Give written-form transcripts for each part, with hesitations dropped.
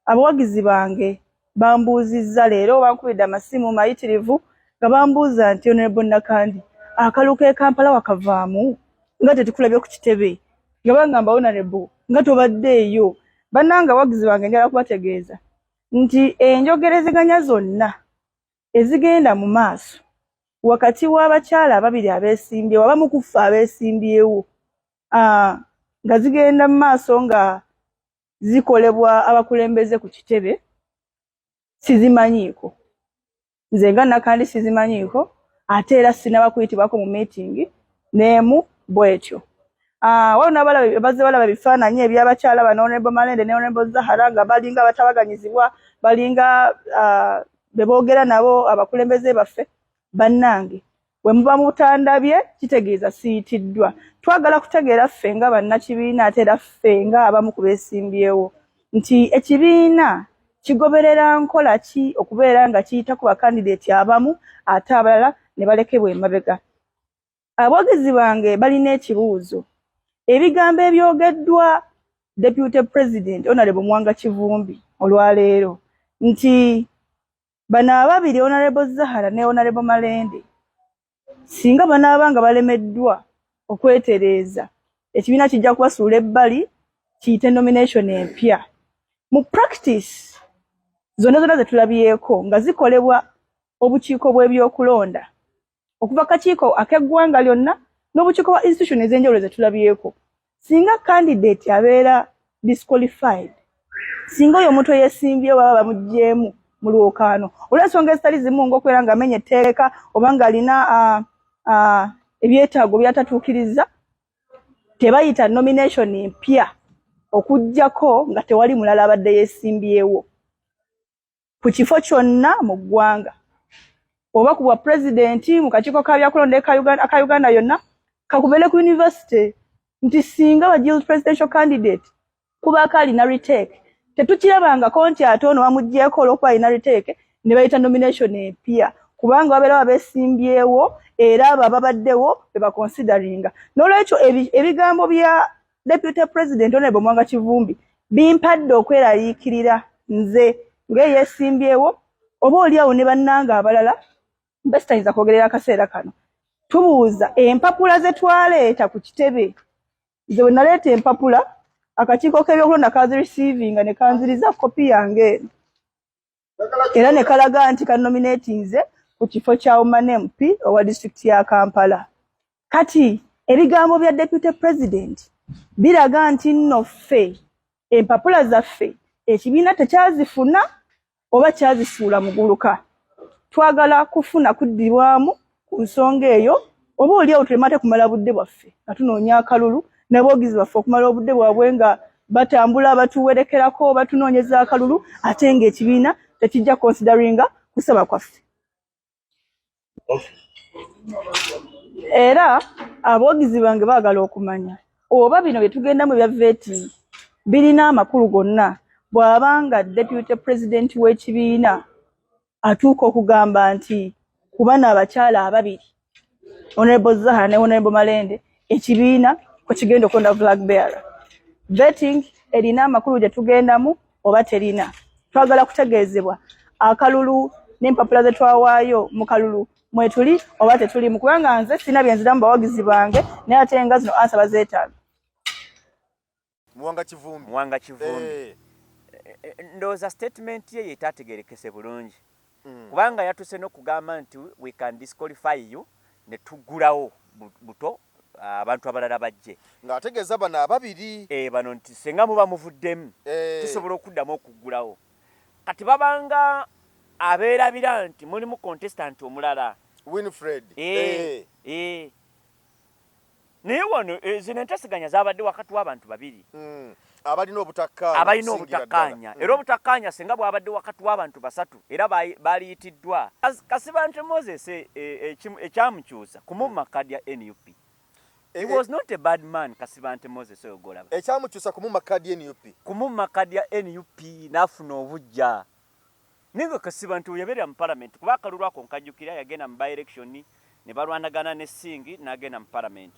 abawagizi bange bambuuzizza leero bankubidde amasimu mayitirivu nga bambuuza nti Honorable Nakandi akalu k'e Kampala wakavaamu nga tetukulabye ku kitebe nga bangamba Honorable nga tobaddeeyo. Bannange abawagizi bange njala kubategeeza nti enjogerezeganya zonna ezigenda mu maaso wakati w'abakyala ababiri abeesimbyewo abamu ku ffe abeesimbyewo nga zigenda mu maaso nga zikolebwa abakulembeze ku kitebe sizimanyiiko. Nze nga Nakandi sizimanyiiko ate era sinaba kuyitibwako mu meeting n'emu bwetyo. Waliwo n'abalaba bazze balaba ebifaananyi eby'abakyala bano Honorable Malende ne Honorable Zahara nga balinga abatabaganyizibwa balinga be boogera nabo abakulembeze baffe. Bannange bwe muba mutandabye kitegeeza siyitiddwa. Twagala kutegeera ffe nga bannakibiina ate era ffe nga abamu ku beesimbyewo nti ekibiina kigoberera nkola ki okubeera nga kiyita ku bakandideeti abamu ate abalala ne balekebwa emabega. Abawagizi bange balina ekibuuzo. Ebigambo ebyogeddwa Deputy President Honorable Mwanga Kivumbi olwaleero nti bano ababiri Honorable Zahara ne Honorable Malende singa banaabanga balemeddwa okwetereeza ekibiina kijja kubasuula ebbali kiyite nomination empya. Mu practice zonna ze tulabyeko nga zikolebwa obukiiko bw'ebyokulonda okuva kakiiko ak'eggwanga lyonna n'obukiiko bwa institution ez'enjawulo ze tulabyeko. Singa candidate abeera disqualified, singa oyo omuntu eyeesimbyewo baba bamuggyemu mu lwokaano olw'ensonga ezitali zimu ng'okubeera ng'amenya etteeka oba ng'alina ebyetaago by'atatuukiriza, tebayita nomination empya okuggyako nga tewali mulala abadde yeesimbyewo ku kifo kyonna mu ggwanga oba ku bwa pulezidenti mu kakiiko ka byakulonda aka Uganda yonna kakubeere ku university nti singa wa guild presidential candidate kubaako alina retake tetukirabangako nti ate ono bamuggyeko olw'okuba alina retake ne bayita nomination empya kubanga babeera babeesimbyewo era abo ababaddewo be baconsideringa. N'olwekyo ebigambo bya Deputy President Honorable Mwanga Kivumbi bimpadde okwerayiikirira nze ng'eyeesimbyewo oba oliawo ne bannanga abalala besitayinza kwogerera akaseera kano. Tubuuza empapula ze twaleeta ku kitebe. Nze bwe naleeta empapula akakiiko k'ebyokulonda kazireceiving ne kanziriza kopi yange era ne kalaga nti kanominatinze ku kifo kya Woman MP owa district ya Kampala. Kati ebigambo bya Deputy President biraga nti nno ffe empapula zaffe ekibiina tekyazifuna oba kyazisuula muguluka. Twagala kufuna kuddibwamu ku nsonga eyo oba oliawo tulemate kumala budde bwaffe nga tunoonya akalulu n'abawagizi baffe okumala obudde bwabwe nga batambula batuwerekerako batunoonyeza akalulu ate ng'ekibiina tekijja consideringa kusaba kwaffe. Era abawagizi bange baagala okumanya oba bino bye tugendamu ebya vetting birina amakulu gonna bw'abanga Deputy President w'ekibiina atuuka okugamba nti ku bano abakyala ababiri Honorable Zahara ne Honorable Malende ekibiina kwe kigenda okulonda flag bearer. Vetting erina amakulu gye tugendamu oba terina. Twagala kutegeezebwa akalulu n'empapula ze twawaayo mu kalulu mwe tuli oba tetuli mu kubanga nze sina bye nziramu bawagizi bange naye ate nga zino ansa bazeetaaga. Mwanga Kivumbi ndowooza statement ye yetaategerekese bulungi kubanga yatuse n'okugamba nti we can disqualify you ne tuggulawo buto abantu abalala bajje ng'ategeeza bano ababiri bano nti senga muba muvuddemu tusobola okuddamu okuggulawo. Kati babanga abeerabira nti mulimu contestant omulala Winfred naye wano zino enteeseganya zaabadde wakati w'abantu babiri abalina obutakkaanya era obutakkaanya singa bwabadde wakati w'abantu basatu era baaliyitiddwa. Kasibante Moses ekyamukyusa kumumma kadi ya NUP. He was not a bad man. Kasibante Moses oyogolaba ekyamukyusa kumumma kadi ya NUP n'afuna obujja ninga Kasibante yabeera mu parliament kuba akalulu ako nkajjukira yagenda mu by election ne balwanagana ne Singi n'agenda mu parliament.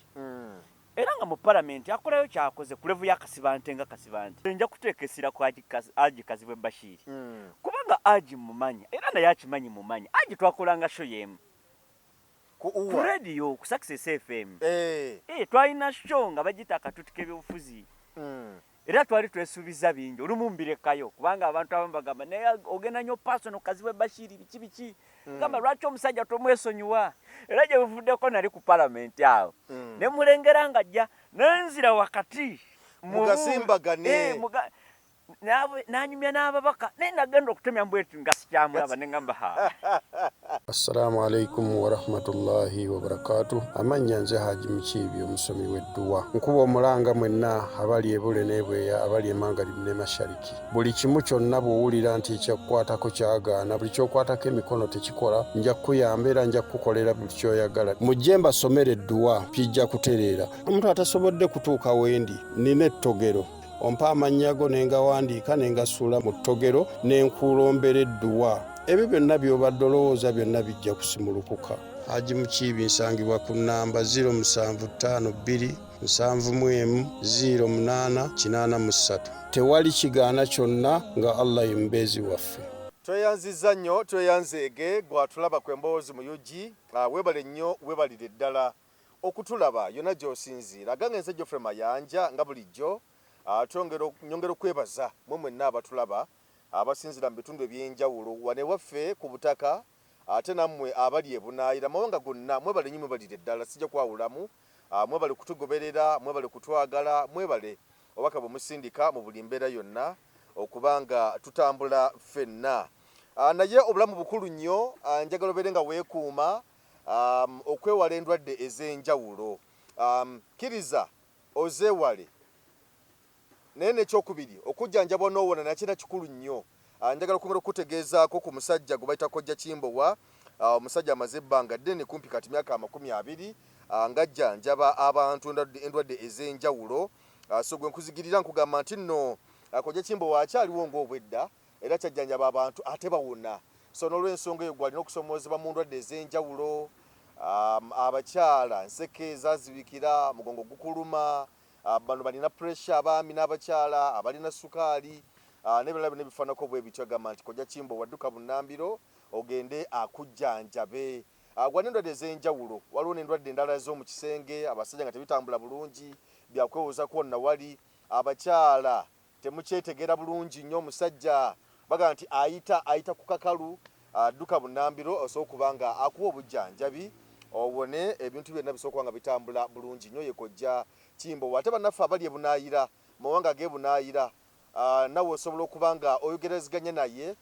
era nga mu parliament akolayo kyakoze ku level ya Kasibante nga Kasibante nja kuteeka essira ku Haji Kazibwe Bashir kubanga Haji mumanyi era naye akimanyi mumanyi Haji twakolanga show yemu ku radio ku Success FM twalina show nga bagita akatutike by'obufuzi era twali twesuubiza bingi olumu mbirekayo kubanga abantu abamu bagamba naye ogenda nnyo personal Kazibwe Bashir biki gamba lwaki omusajja tomwesonyiwa era gye buvuddeko nali ku parliament awo ne mulengera nga ajja nenzira wakati mugasimbagane nanyumya n'ababaka naye nagenda okutemya mbweti nga sikyamulaba ne ngamba Assalamu alaikum wa rahmatullahi wa barakatuh. Amanya nze Haji Mukiibi omusomi w'edduwa. Nkuba omulanga mwenna abali ebule n'ebweya abali emangalibi ne mashariki. Buli kimu kyonna bw'owulira nti ekyakukwatako kyagaana buli ky'okwatako emikono tekikola nja kukuyamba era nja kukukolera buli ky'oyagala. Mujje mbasomere edduwa kijja kutereera. Omuntu atasobodde kutuuka wendi nina ettogero. Ompa amanyago nengawandiika nengasuula mu ttogero nenkulombera edduwa. Ebyo byonna by'obadde olowooza byonna bijja kusimulukuka. Haji Mukiibi nsangibwa ku nnamba 0752 71 0883. Tewali kigaana kyonna nga Allah ye mubeezi waffe. Tweyanziza nnyo tweyanzeege gwatulaba kwemboozi mu UG webale nnyo webalire ddala okutulaba yonna gy'osinziira gange nze Geoffrey Mayanja nga bulijjo nyongera okwebaza mwe mwenna abatulaba abasinzira mu bitundu ebyenjawulo wane waffe ku butaka ate nammwe abali ebunaayira mawanga gonna mwebale nnyo mwebalire ddala sijja kwawulamu mwebale kutugoberera mwebale kutwagala mwebale obaka bwemusindika mu buli mbeera yonna okubanga tutambula ffenna naye obulamu bukulu nnyo njagala obeere nga weekuuma okwewala endwadde ez'enjawulo kkiriza ozeewale naye nekyokubiri okujjanjabwa n'owona nakina kikulu nnyo njagala okwongera okutegeezaako ku musajja gwe bayita Kojja Kimbowa omusajja amaze ebbanga ddene kumpi kati myaka 20 ng'ajjanjaba abantu endwadde ez'enjawulo so gwe nkuzigirira nkugamba nti nno Kojja Kimbowa akyaliwo ng'obwedda era kyajjanjaba abantu ate bawona so n'olw'ensonga eyo gwalina okusomoozebwa mu ndwadde ez'enjawulo abakyala nseke ezazibikira mugongo gukuluma bano balina pressure abaami n'abakyala abalina sukaali n'ebirala byonna bifaanako bwe bityo agamba nti Kojja Kimbowa wadduka bunnambiro ogende akujjanjabe gwa n'endwadde ez'enjawulo waliwo n'endwadde endala z'omu kisenge abasajja nga tebitambula bulungi byakwewoza kwonna wali abakyala temukyetegera bulungi nnyo omusajja baga nti ayita ku kakalu adduka bunnambiro osobola okuba nga akuwa obujjanjabi obone ebintu byonna bisobola nga bitambula bulungi nnyo ye Kojja Kimbowa ate bannaffe abali ebunaayira mawanga g'ebunaayira nawe osobola okuba nga oyogereziganya naye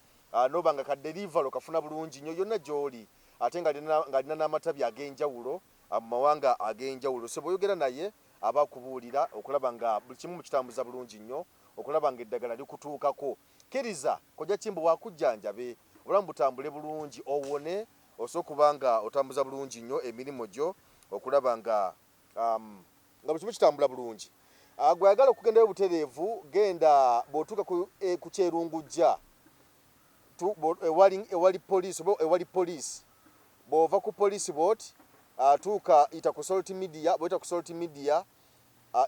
n'oba nga kaderivalo kafuna bulungi nnyo yonna gy'oli ate ng'alina n'amatabi ag'enjawulo mu mawanga ag'enjawulo so bw'oyogera naye aba akubuulira okulaba nga buli kimu mukitambuza bulungi nnyo okulaba nga eddagala likutuukako kkiriza Kojja Kimbowa akujjanjabe obulamu butambule bulungi owone osobola okuba nga otambuza bulungi nnyo emirimu gyo okulaba nga buli kimu kitambula bulungi gwayagala okugendayo butereevu genda bw'otuuka ku kyerungujja ewali poliisi oba ewali poliisi bw'ova ku poliisi boat tuuka ita ku Salt Media bw'oyita ku Salt Media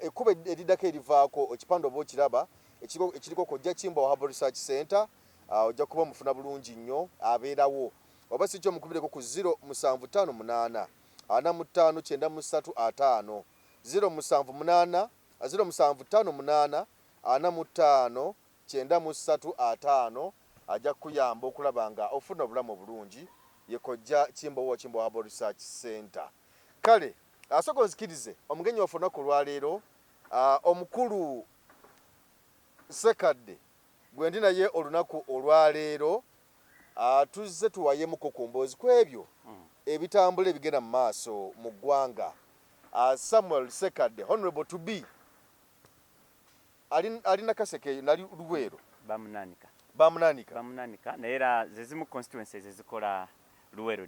ekkuba eriddako erivaako ekipande oba okiraba ekiriko Kojja Kimbowa Herbal Research Center ojja kuba omufuna bulungi nnyo abeerawo oba si kyo mukubireko ku 0758 4593 0558 4593 ajja kuyamba okulaba nga ofuna obulamu obulungi ye Kojja Kimbowa Herbal Research Center. Kale asooka onzikirize omugenyi waffe olunaku olwaleero omukulu Sekadde gwe ndi naye olunaku olwaleero tuzze tuwayemuko ku mboozi ku ebyo ebitambula ebigenda mu maaso mu ggwanga. Samuel Sekadde honorable to be alina kaseke nali Luweero bamunanika naye era zezimu constituencies ezikola Luweero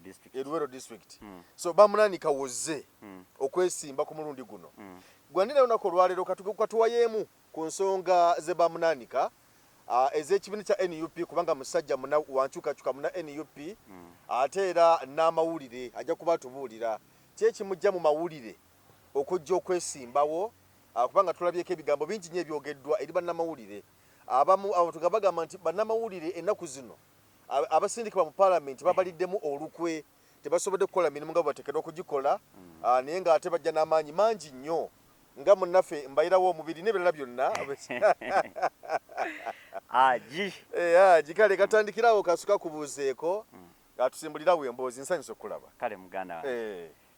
district so bamunanika wozze okwesimba ku mulundi guno gwandina olunaku olwaleero katuwayeemu ku nsonga ze bamunanika ez'ekibiina kya NUP kubanga musajja muna wankyukakyuka muna NUP ate era n'amawulire ajja kuba atubuulira kyekimujja mu mawulire okujja okwesimbawo kubanga tulabyeko ebigambo bingi nnyo ebyogeddwa eri bannamawulire abamu abantu nga bagamba nti bannamawulire ennaku zino abasindikibwa mu paalamenti babaliddemu olukwe tebasobodde kukola mirimu nga bateekeddwa okugikola naye ng'ate bajja n'amaanyi mangi nnyo nga munnaffe mbayirawo omubiri n'ebirala byonna aji kale katandikirawo kasuka kubuuzeeko atusimbulirawo emboozi nsanyusa okulaba kale muganda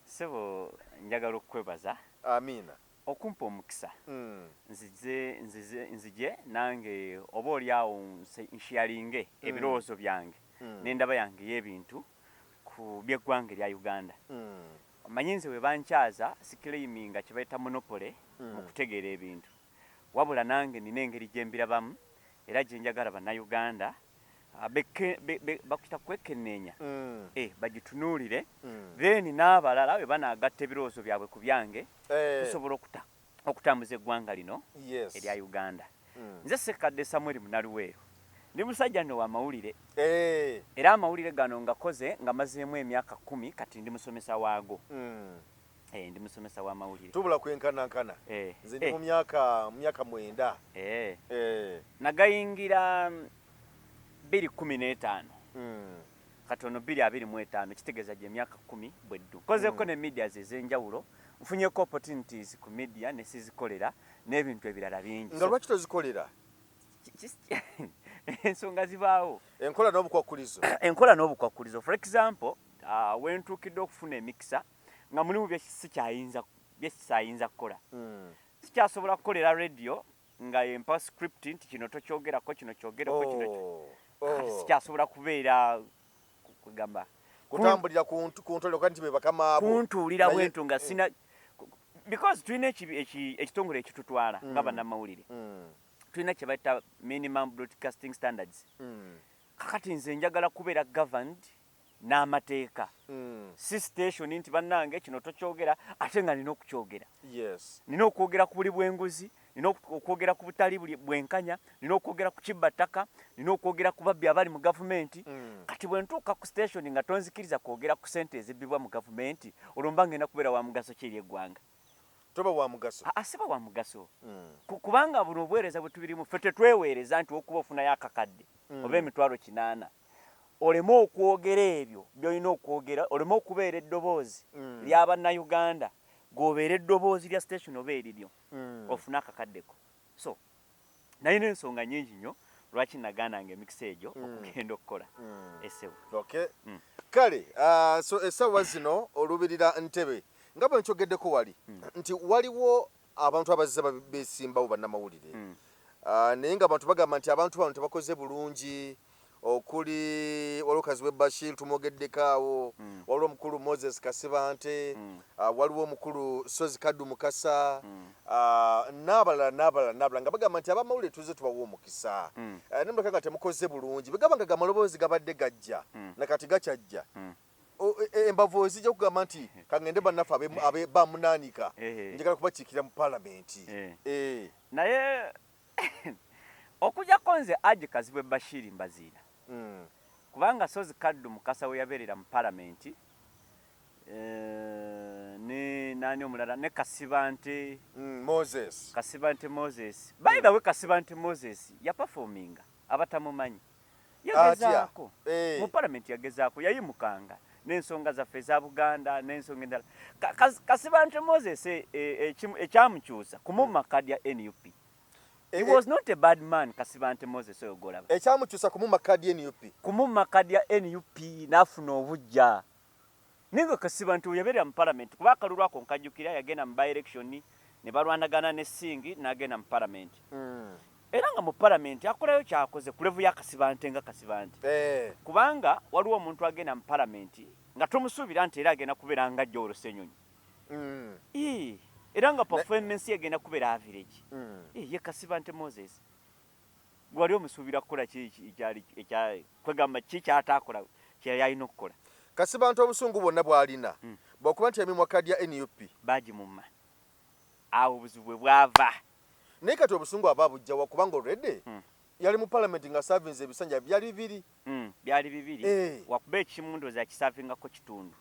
sebo njagala okwebaza amiina okumpa omukisa nzije nange oba oliawo nsharinge ebirowoozo byange n'endaba yange y'ebintu ku by'eggwanga erya Uganda. Manyi nze we bankyaza sikiriminga kye bayita monopole mu kutegeera ebintu wabula nange nina engeri gye mbirabamu era gye njagala bannayuganda bakita kwekenneenya bagitunuulire then n'abalala we banaagatta ebirowoozo byabwe ku byange tusobola okutambuza eggwanga lino erya Uganda. Nze Ssekadde Samuel Munaluweero ndi musajja nno w'amawulire era amawulire gano ngakoze nga mazeemu emyaka 10 kati ndi musomesa waago. Ndi musomesa w'amawulire tubula kwenkanankana nze ndi mu myaka 9 nagayingira 2015 katono 2025 kitegeeza gye emyaka 10 bweddu kozeeko ne medias ez'enjawulo nfunyeko opportunities ku media ne sizikolera n'ebintu ebirala bingi. Nga lwaki tozikolera? Ensonga zibaawo. Enkola n'obukwakkulizo. Enkola n'obukwakkulizo. For example, wentuukidde okufuna emikisa nga mulimu byekisayinza kukola. Sikyasobola kukolera radio nga yempa script nti kino tokyogerako kino kyogerako kino. Sikyasobola kubeera kugamba kutambulira ku ntolero kandi be bakama abo kuntuulira bwentu nga sina because tulina ekitongole ekitutwala nga bannamawulire tulina kye bayita minimum broadcasting standards kakati nze njagala kubeera governed n'amateeka si station nti bannange kino tokyogera ate nga nina okukyogera nina okwogera ku buli bw'enguzi nina okwogera ku butali bwenkanya nina okwogera ku kibbattaka nina okwogera ku babbi abali mu gavumenti kati bwe ntuuka ku station nga tonzikiriza kwogera ku ssente ezibbibwa mu gavumenti olwo mba ngenda kubeera wa mugaso ki eri eggwanga. Toba wa mugaso? Asiba wa mugaso. Kubanga buno obuweereza bwe tubirimu ffe tetweweereza nti okuba ofunayo akakadde oba emitwalo 8 oleme okwogera ebyo by'olina okwogera oleme okubeera eddoboozi ly'abannayuganda g'obeera eddoboozi lya station oba eriryo ofune akakaddeko. So nalina ensonga nnyingi nnyo lwaki nagaananga emikisa egyo okugenda okukola essebu. Okay. Kale so essaawa zino olubirira Ntebe nga bwe nkyogeddeko wali nti waliwo abantu abazze beesimbawo bannamawulire naye nga abantu bagamba nti abantu bano tebakoze bulungi okuli walokazi we Bashir tumwogeddeko awo waliwo omukulu Moses Kasibante waliwo omukulu Sozi Kaddu Mukasa n'abalala nga bagamba nti abamawulire tuze tubawa omukisa nemuleka nga temukoze bulungi begaba nga gamaloboozi gabadde gajja nakati gakyajja embavu ezijja kugamba nti kangende bannaffe abe bamunaanika njagala kubakiikira mu paalamenti naye okujjako nze Aji Kazibwe Bashir mbaziira kubanga Sozi Kaddu Mukasa we yabeerera mu paalamenti ne nani omulala ne Kasibante Moses by the way Kasibante Moses yaperforminga abatamumanyi yagezaako mu paalamenti yagezaako yayimukanga n'ensonga zaffe eza Buganda n'ensonga endala Kasibante Moses ekyamukyusa kumumma kadi ya NUP. He was not a bad man Kasibante Moses oyogolaba. Ekyamukyusa kumumma kadi ya NUP. Kumumma kadi ya NUP n'afuna obujja. Ningo Kasibante yabeera mu parliament kuba akalulu ako nkajjukira yagenda mu by-election ne balwanagana ne Singi n'agenda mu parliament. Era nga mu parliament akolayo kyakoze ku level ya Kasibante nga Kasibante. Kubanga waliwo omuntu agenda mu parliament nga tumusuubira nti era agenda kubeera nga Joro Senyonyi. Era nga performance yagenda kubeera average. Ye Kasibante Moses gwali omusuubira kukola kwegamba ki kyataakola kyeyalina okukola. Kasibante obusungu bwonna bw'alina bw'okuba nti yamimwa kadi ya NUP baagimumma awo obuzibu bwe bwava. Naye kati obusungu aba bujjawa kubanga already yali mu paalamenti nga savinze ebisanja byali bibiri wakuba ekimu ndowooza yakisaavingako kitundu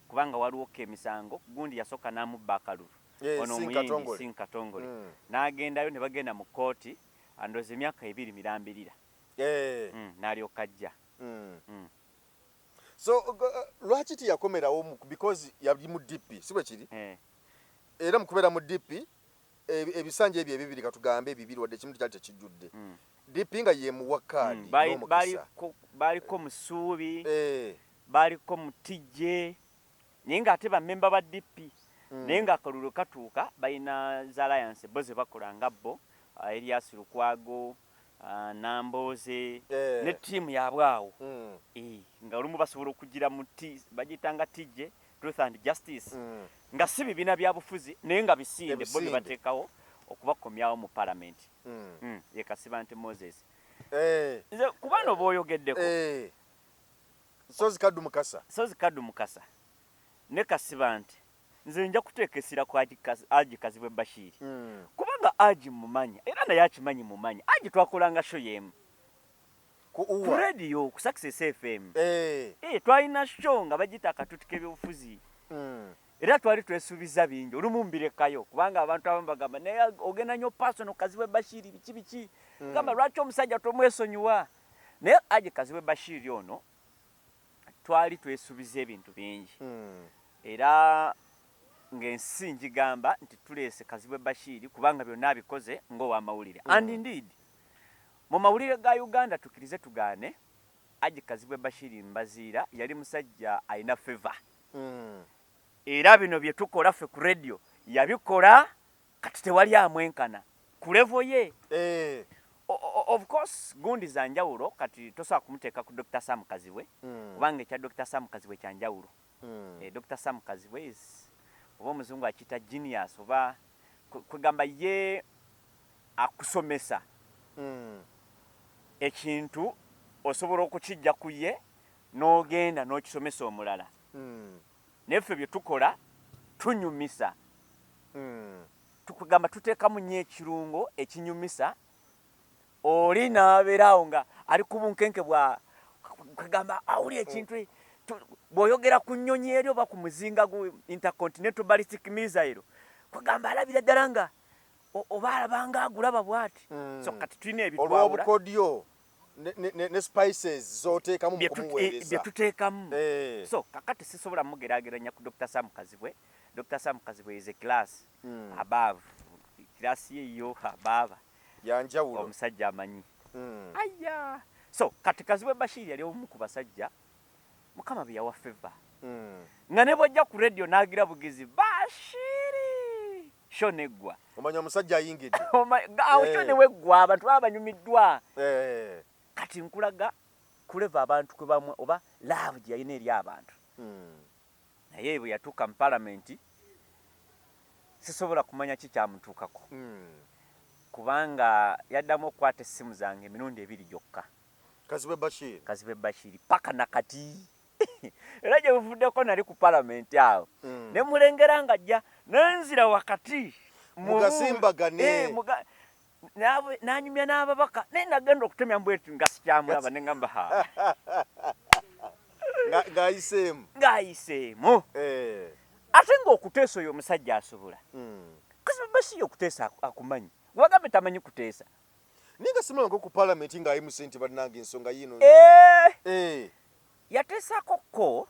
kubanga waliwo emisango gundi yasooka n'amubba akalulu ono omuyimbi Sinkatongole n'agendayo ne bagenda mu kooti andoze emyaka 2 mirambirira n'alyoka ajja. So lwaki tiyakomerawo because yali mu DP si bwe kiri era mukubera mu DP ebisanja ebyo ebibiri katugambe ebibiri wadde kimu kyali tekijjudde DP nga ye muwakadi baliko musuubi baliko mutijje naye nga ate bammemba ba DP naye nga akalulu katuuka balina za alliance bo ze bakola nga bo Elias Lukwago Namboze ne ttiimu yaabwe awo nga olumu basobola okugira mu bagitanga tijje Truth and Justice nga si bibiina bya bufuzi naye nga bisinde bo ne bateekawo okubakomyawo mu parliament ye Kasibante Moses nze kubano booyogeddeko Sozi Kaddu Mukasa ne Kasibante nze nja kuteeka essira ku Haji Kazibwe Bashir kubanga Haji mumanya era naye akimanyi mumanya Haji twakolanga show yemu ku radio ku Success FM twalina show nga bagita akatutuka ebyobufuzi era twali twesuubiza bingi olumu mbirekayo kubanga abantu abamu bagamba naye ogenda nnyo personal Kazibwe Bashir biki gamba lwaki omusajja tomwesonyiwa naye Haji Kazibwe Bashir ono twali twesuubiza ebintu bingi era ng'ensi njigamba nti tuleese Kazibwe Bashir kubanga byonna abikoze ng'owamawulire and indeed mu mawulire ga Uganda tukirize tugaane Haji Kazibwe Bashir Mbaziira yali musajja alina favor era bino bye tukola ffe ku radio yabikola kati tewali amwenkana ku level ye of course gundi za njawulo kati tosobola kumuteeka ku Dr. Sam Kazibwe kubanga ekya Dr. Sam Kazibwe kya njawulo Dr. Sam Kazibwe is oba omuzungu akita genius oba kwegamba ye akusomesa ekintu osobola okukijja ku ye n'ogenda n'okisomesa omulala neffe bye tukola tunyumisa tukugamba tuteekamu nnyo ekirungo ekinyumisa oli n'abeeraawo nga ali ku bunkenke bwa kwegamba awuli ekintu bw'oyogera ku nnyonyi eri oba ku muzinga gu intercontinental ballistic missile kwegamba alabira ddala nga oba alabanga agulaba bw'ati so kati tulina ebitwawula olw'obukodyo ne spices z'oteekamu mu kumuweereza bye tuteekamu so kakati sisobola mugeraageranya ku Dr. Sam Kazibwe. Dr. Sam Kazibwe is a class above class ye yo ababa yanjawulo omusajja amanyi aya so kati Kazibwe Bashir yali omu ku basajja Mukama bye yawa favor nga ne bw'ojja ku radio n'agira bugizi Bashiri shonegwa omanya omusajja ayingidde awo shone weggwa abantu baba banyumiddwa kati nkulaga kuleva abantu kwe bamwe oba love gye yalina eri abantu naye bwe yatuuka mu parliament sisobola kumanya kikyamutuukako kubanga yaddamu okukwata essimu zange emirundi 2 gyokka Kazibwe Bashir paka nakati era gye buvuddeko nali ku parliament awo ne mulengera nga ajja nenzira wakati mugasimbagane nanyumya n'ababaka naye nagenda okutemya mbweti nga sikyamulaba ne ngamba ng'ayiseemu ate ng'okuteesa oyo omusajja asobola Kazibwe Bashir okuteesa akumanyi wagambe tamanyi kuteesa ninga simulanga ku parliament ng'ayimusa nti bannange ensonga yino yateesako ko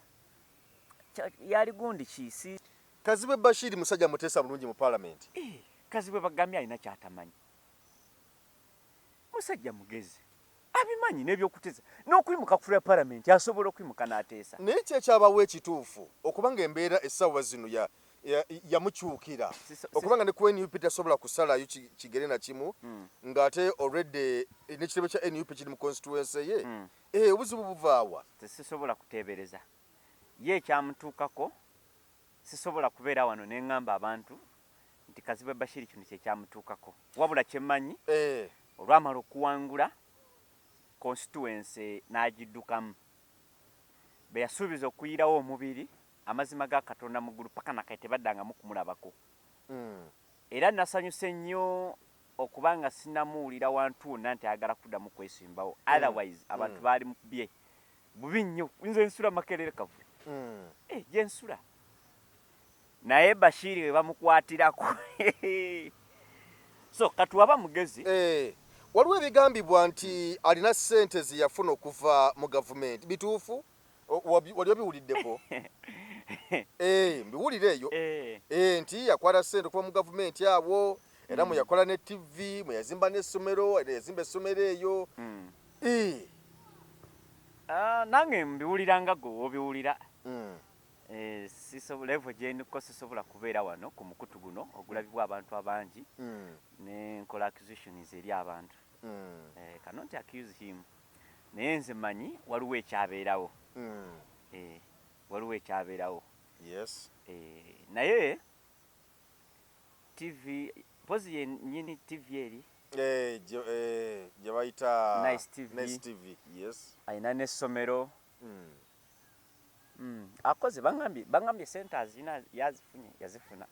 yali gundi kiisi Kazibwe Bashir musajja muteesa bulungi mu parliament Kazibwe bagambye alina kyatamanyi musajja mugezi abimanyi n'ebyokuteesa n'okwimuka ku parliament asobola okwimuka n'ateesa naye kyekyabawo ekituufu okubanga embeera essaawa zino yamukyukira okubanga ne ku NUP tasobola kusalayo kigere na kimu ng'ate already n'ekitebe kya NUP kiri mu constituency ye obuzibu buvaawa sisobola kuteebereza ye ekyamutuukako sisobola kubeera wano ne ŋŋamba abantu nti Kazibwe Bashir kino kyekyamutuukako wabula kyemmanyi olwamala okuwangula constituency n'agiddukamu be yasuubiza okuyirawo omubiri amazima ga Katonda mu ggulu paka nakati baddangamu kumulabako era nasanyuse nnyo okubanga sinamuwulira wantu wonna nti ayagala kuddamu kwesimbawo otherwise abantu baali mukubye bubi nnyo nze nsula Makerere Kavu gyensula naye Bashiri we bamukwatirako so katuwaba mugezi waliwo ebigambibwa nti alina ssente ziyafuna okuva mu gavumenti bituufu wali obiwuliddeko mbiwulire eyo nti yakwata ssente okuva mu gavumenti awo era muyakola ne TV muyazimba n'essomero yazimba essomero eyo nange mbiwuliranga gwe obiwulira level gyeniko sisobola kubeera wano ku mukutu guno ogulabibwa abantu abangi nenkola acquisitions eri abantu cannot accuse him naye nze manyi waliwo ekyabeerawo waliwo ekyabeerawo yes naye TV pozi yenyini TV eri gye bayita Nice TV yes ayina n'essomero akoze bangambye centers yazifuna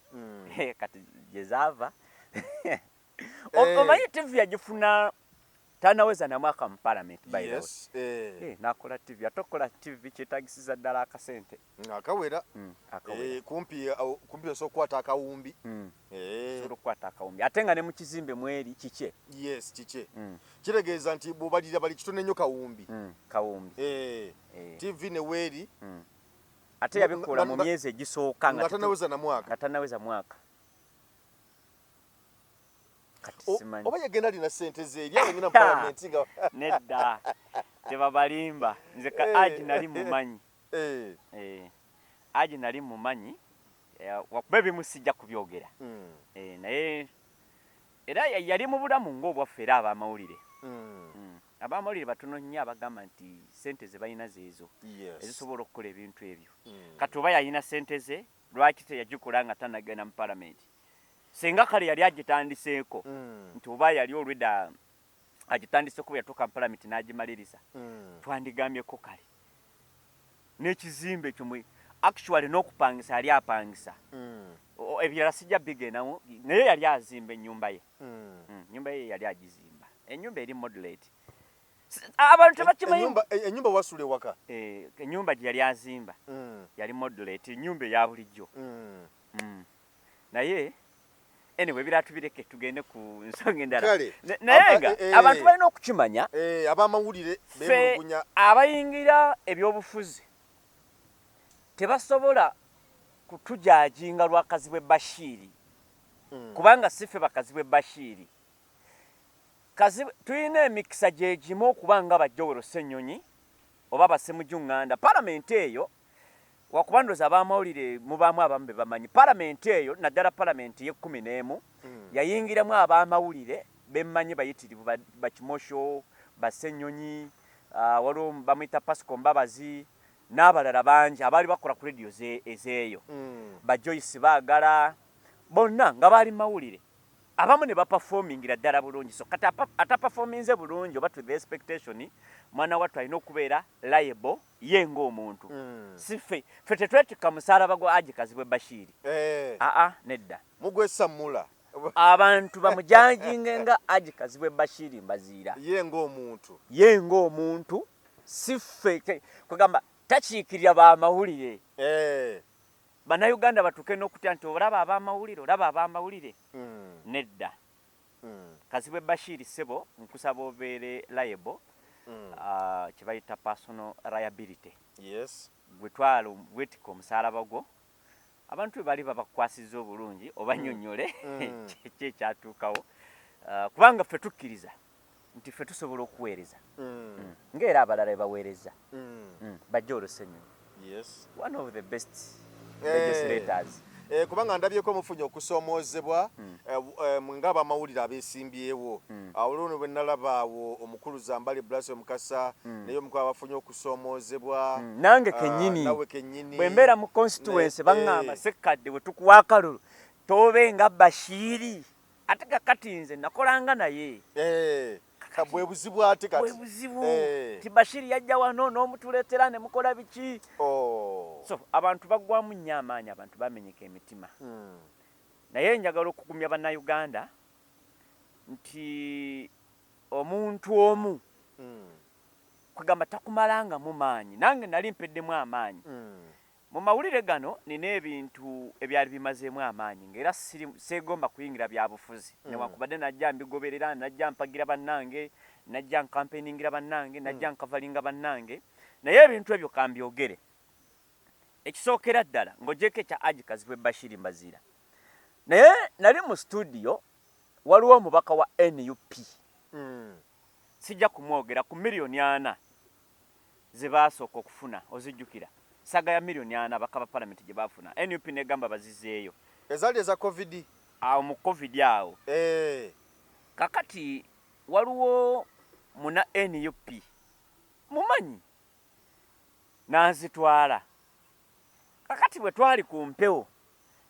kati gyezaava omanyi TV yagifuna tanaweza na mwaka mu parliament by the way nakola TV atokola TV kyetagisiza ddala akasente akawera kumpi osokukwata akawumbi okukwata akawumbi ate nga ne mu kizimbe mweri kikye yes kikye kitegeeza nti bwobalira bali kitone nnyo kawumbi TV ne weeri ate yabikola mu myezi egisooka nga tanaweza mwaka oba yagenda alina ssente ze eri abanyina mu palamenti nga nedda tebabalimba nze ka aji nali mumanyi aji nali mumanyi wakuba ebimu sijja kubyogera naye era yali mu bulamu ng'obwaffe era ab'amawulire ab'amawulire batono nnyo abagamba nti ssente ze balina zeezo ezisobola okukola ebintu ebyo kati oba yalina ssente ze lwaki teyagikola nga tanagenda mu palamenti senga kale yali agitandiseeko nti oba yali olwedda agitandiseeko bwe yatuuka mu palamenti n'agimaliriza twandigambyeko kale n'ekizimbe ekyo actually n'okupangisa yali apangisa ebirala sijja bigendamu naye yali azimba ennyumba ye ennyumba ye yali agizimba ennyumba eri moderate abantu tebakimanyi ennyumba wasula ewaka ennyumba gye yali azimba yali moderate ennyumba eya bulijjo naye anyway biratubireke tugende ku nsonga endala naye nga abantu balina okukimanya ab'amawulire bemulugunya abayingira ebyobufuzi tebasobola kutujajinga lwakazi bwe Bashiri kubanga sife bakazi bwe Bashiri tulina emikisa gyegimu okubanga bajjowero Ssenyonyi oba Basemujunganda palamenti eyo wakuba ndoza ab'amawulire mubaamu abamu be bamanyi palamenti eyo naddala palamenti ye11 yayingiramu ab'amawulire bemmanyi bayitirivu Bakimosho Bassenyonyi waliwo bamuyita Pasco Mbabazi n'abalala bangi abaali bakola ku rediyo ezeeyo Bajoyce Baagala bonna nga baali mawulire abamu ne baperformingira ddala bulungi so kati ataperforminze bulungi oba to the expectation mwana wattu alina okubeera liable ye ng'omuntu si ffe tetwetika musalaba gwa Ajikazi bwe Bashiri nedda mugwesammula abantu bamujanjinge nga Ajikazi bwe Bashiri mbaziira ye ng'omuntu si ffe kwegamba takiikirira b'amawulire Bannayuganda batuuke n'okutya nti olaba ab'amawulire nedda Kazi bwe Bashiri ssebo nkusaba obeere liable kye bayita personal liability gwe twala weetika omusalaba gwo abantu bali babakwasiza obulungi obannyonnyole ki ekyatuukawo kubanga ffe tukkiriza nti ffe tusobola okuweereza ng'era abalala baweereza Bajjolo Ssenyonyi one of the best legislators kubanga ndabyeko omufunye okusoomoozebwa ng'abamawulire abeesimbyewo olwo bwe nalaba awo omukulu Zambale Blasio Mukasa naye omukulu abafunye okusoomoozebwa nange kennyini bwe mbeera mu constituency baŋŋamba Ssekkadde bwe tukuwa akalulu toobe nga Bashiri ate kakati nze nakolanga naye bwe buzibu ate kati bwe buzibu ti Bashiri yajja wano n'omutuleetera ne mukola biki so abantu baggwamu nnyo amaanyi abantu bamenyeka emitima naye njagala okugumya Bannayuganda nti omuntu omu kwegamba takumalangamu maanyi nange nali mpeddemu amaanyi mu mawulire gano nina ebintu ebyali bimazeemu amaanyi ng'era seegomba kuyingira byabufuzi newankubadde najja mbigoberera najja mpagira bannange najja nkampeiningira bannange najja nkavalinga bannange naye ebintu ebyo kambyogere ekisookera ddala ng'ogyeko ekya Haji Kazibwe Bashir Mbazira naye nali mu studio waliwo omubaka wa NUP sijja kumwogera ku miliyoni 4 ze baasooka okufuna ozijjukira saga ya miliyoni 4 bakaba parliament gye baafuna NUP negamba bazizeeyo ezali eza covid awo mu covid awo kakati waliwo muna NUP mumanyi n'azitwala kakati bwe twali ku mpewo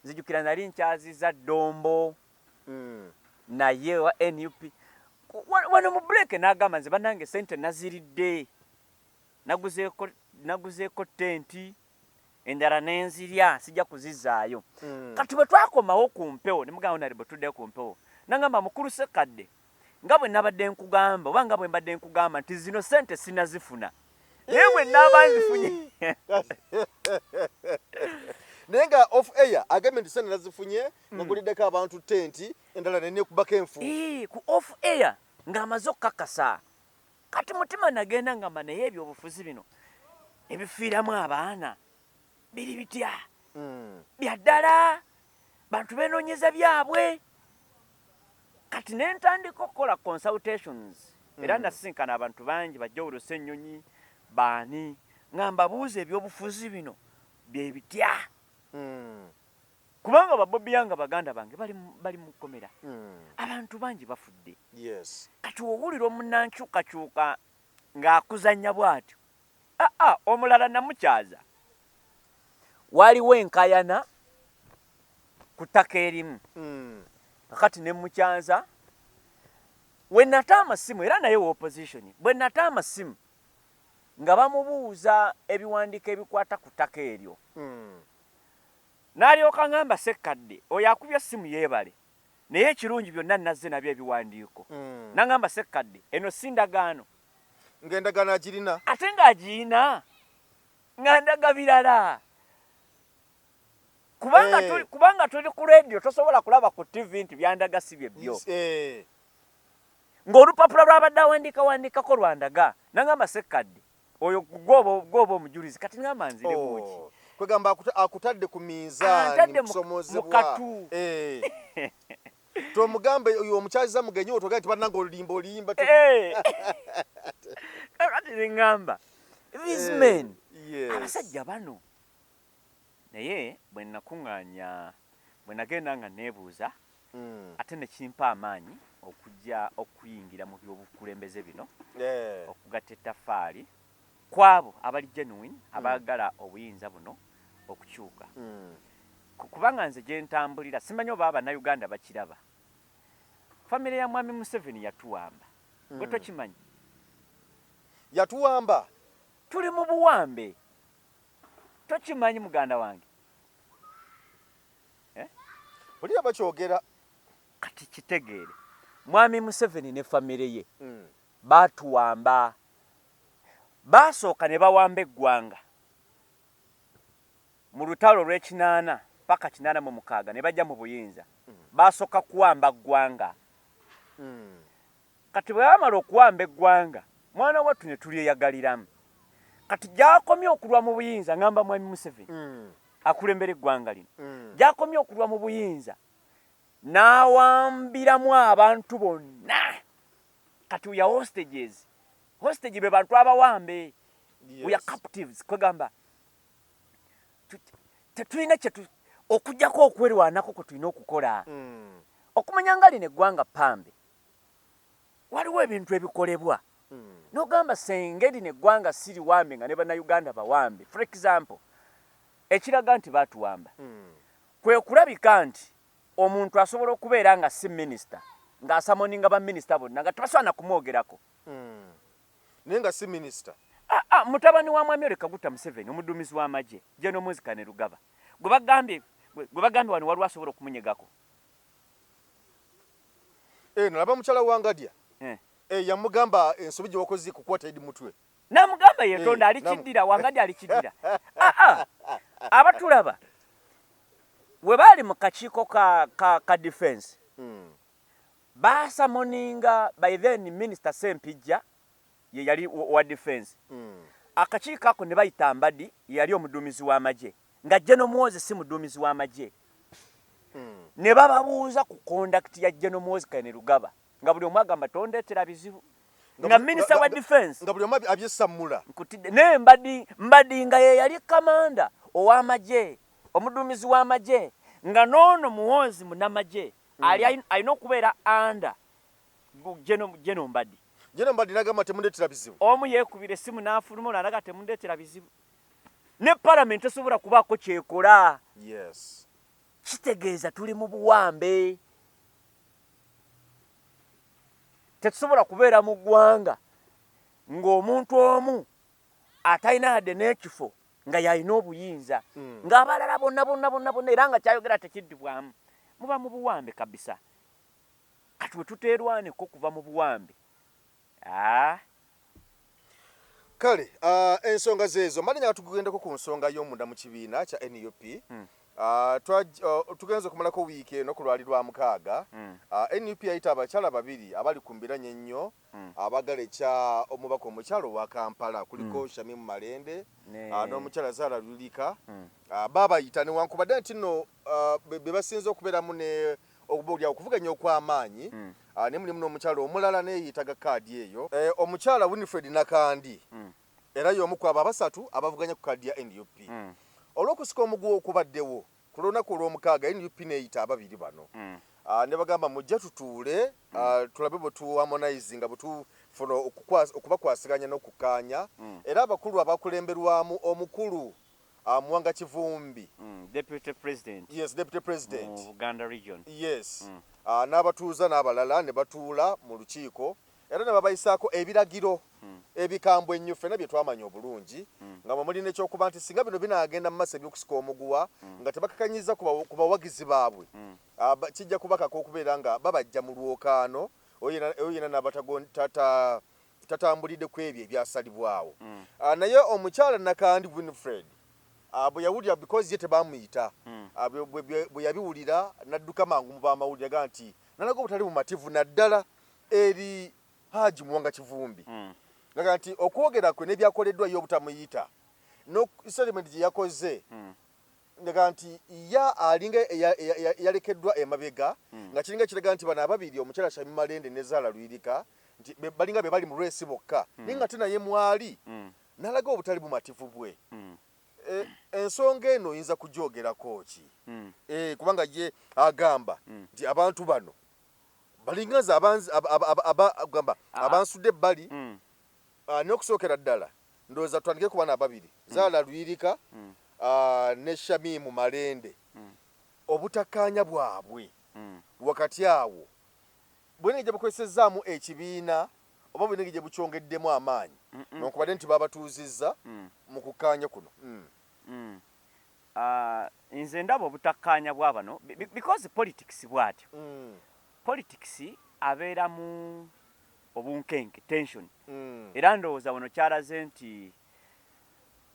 zijjukira nali nkyaziza Dombo naye wa NUP wano mu break n'agamba nze bannange sente naziridde naguzeeko tenti endala nenzirya sijja kuzizaayo kati bwe twakomawo ku mpewo ne mugamba nali bwe tuddeyo ku mpewo nangamba mukulu Sekadde nga bwe nabadde nkugamba oba nga bwe mbadde nkugamba nti zino sente sinazifuna naye bwe naaba nzifunye naye nga off air agambye nti sente nazifunye naguliddeko abantu tenti endala nenekubako enfu ku off air ng'amaze okukakasa kati mutima nagenda ngamba naye ebyobufuzi bino ebifiiramu abaana biri bitya byaddala bantu benoonyeza byabwe kati nentandika okukola consultations era nasisinkana abantu bangi bajja Olusennyonyi baani ngamba buuza ebyobufuzi bino bye bitya kubanga Bobi Wine baganda bange bali mu kkomera abantu bangi bafudde kati owulira omunnankyukakyuka ng'akuzannya bw'atyo omulala namukyaza waliwo enkayana ku ttaka erimu kakati ne mukyaza we nata amasimu era naye wa opposition bwe nata amasimu nga bamubuuza ebiwandiiko ebikwata ku ttaka eryo n'alyoka ngamba Sekadde oyo akubya essimu yeebale naye ekirungi byonna nazze nabyo ebiwandiiko nangamba Sekadde eno si ndagaano ng'endagaano agirina ate ng'agirina nga ndaga birala kubanga tuli ku radio tosobola kulaba ku TV nti byandaga si bye byo ng'olupapula lwabadde awandikako lwandaga nangamba Sekadde oyo gwoba omujulizi kati ngamba nzire buki kwegamba akutadde ku minzaani musomozebwa tomugambe oyo omukyaziza mugenyi otogaa nti bannanga olimba kati ngamba these men abasajja bano naye bwe nakuŋŋaanya bwe nagenda nga neebuuza ate ne kimpa amaanyi okujja okuyingira mu byobukulembeze bino okugatta ettaffaali kwabo abali genuine abaagala obuyinza buno okukyuka kubanga nze gye ntambulira simanyi oba Abannayuganda bakiraba famire ya Mwami Museveni yatuwamba gwe tokimanyi yatuwamba tuli mu buwambe tokimanyi muganda wange olira bakyogera kati kitegeere Mwami Museveni ne famire ye batuwamba basooka ne bawamba eggwanga mu lutalo lw'ekinaana paka 86 ne bajja mu buyinza basooka kuwamba ggwanga kati bwe bamala okuwamba eggwanga mwana wattu ne tulyeyagaliramu kati gyakomye okulwa mu buyinza ngamba Mwami Museveni akulembera eggwanga lino gyakomye okulwa mu buyinza n'awambiramu abantu bonna kati we are hostages hostage be bantu abawambe we are captives kwegamba tetulina okujjako okwerwanako kwe tulina okukola okumanya nga lino eggwanga pambe waliwo ebintu ebikolebwa n'ogamba senge lino eggwanga siri wambe nga ne Bannayuganda bawambe for example ekiraga nti batuwamba kwe kulabika nti omuntu asobola okubeera nga si minisita ng'asamoninga baminisita bonna nga tebasobola kumwogerako naye nga si minisita mutabani wa Mwami Kaguta Museveni omuduumizi w'amagye General Mwezikane Lugaba gwe bagambye wano waliwo asobola okumunyegako nalaba mukyala Wangadya yamugamba ensobi gye wakoze kukwata edi mutwe namugamba yetonda alikiddira Wangadya alikiddira abatulaba we bali mu kakiiko ka defense basamoninga by then Minister Sempijja ye yali wa defense akakiiko ako ne bayita Mbadi yali omuduumizi w'amagye nga General Muhoozi si muduumizi w'amagye ne bababuuza ku conduct ya General Muhoozi Kainerugaba nga buli omu agamba tondeetera bizibu nga Minister wa defense nga buli omu abyesammula ne Mbadi nga ye yali kamanda ow'amagye omuduumizi w'amagye nga noono Muhoozi munamagye alina okubeera anda General Mbadi. General Mbadi n'agamba temundeetera bizibu. Omu yeekubira essimu n'afuluma n'alaga temundeetera bizibu. Ne Parliament tesobola kubaako kyekola. Yes. Kitegeeza tuli mu buwambe. Tetusobola kubeera mu ggwanga ng'omuntu omu atalina yadde n'ekifo nga yalina obuyinza ng'abalala bonna era nga kyayogera tekiddibwamu. Muba mu buwambe kabisa. Kati we tuteerwaneko kuva mu buwambe. Kale ensonga zeezo malinya tugendeko ku nsonga y'omunda mu kibiina kya NUP. Tugenze okumalako wiiki eno ku lwali lwa mukaaga. NUP yayita abakyala babiri abali ku mbiranye ennyo abagaleca omubaka omukyalo wa Kampala kuliko Shamimu Malende n'omukyala Zaala Lulika. Baabayita newankubadde nti nno be basinze okubeeramu ne okubolya okuvuganya okw'amaanyi ne mulimu n'omukyala omulala neeyitaga kaadi eyo omukyala Winifred Nakandi era y'omu ku abo abasatu abavuganya ku kaadi ya NUP. Olw'okusika omuguwa okubaddewo ku lunaku olw'omukaaga NUP neeyita ababiri bano ne bagamba mujja tutuule tulabe bwe tuharmonizinga bwe tufuna okubakwasiganya n'okukkaanya era abakulu abakulemberwamu omukulu Mwanga Kivumbi Deputy President. Yes, Deputy President. Uganda region. Yes. N'abatuuza n'abalala ne batuula mu lukiiko era ne babayisaako ebiragiro ebikambwe ennyo ffenna bye twamanya obulungi nga mulina ekyokuba nti singa bino binaagenda mu maaso ebyokusika omuguwa nga tebakakanyiza ku bawagizi baabwe kijja kubakako okubeera nga babajja mu lwokaano oyo yena n'abatatambulidde ku ebyo ebyasalibwawo. Naye omukyala Nakandi Winifred bwe yawulira because ye tebamuyita bwe yabiwulira n'adduka mangu mu b'amawulire yaga nti nalaga obutali bumativu naddala eri Haji Mwanga Kivumbi yaga nti okwogera kwe n'ebyakoleddwa ye obutamuyita no settlement gye yakoze yaga nti alinga yalekeddwa emabega nga kiringa kiraga nti bano ababiri omukyala Shamimu Malende ne Zaala Lwirika nti balinga be bali mu lwesi bokka naye nga tenaye mwali nalaga obutali bumativu bwe. Ensonga eno oyinza kugyogerako ki? Kubanga ye agamba nti abantu bano balingaza abansudde ebbali n'okusookera ddala ndowooza tutandike ku bana ababiri Zaala Lwirika ne Shamimu Malende obutakkaanya bwabwe wakati awo bwene gye bukozesezaamu ekibiina oba bwene gye bukyongeddemu amaanyi nonkubadde nti babatuuzizza mu kukkaanya kuno. Nze ndaba obutakkaanya bwa bano because politics bw'atyo politics abeeramu obunkenke tension era ndowooza wano kyalaze nti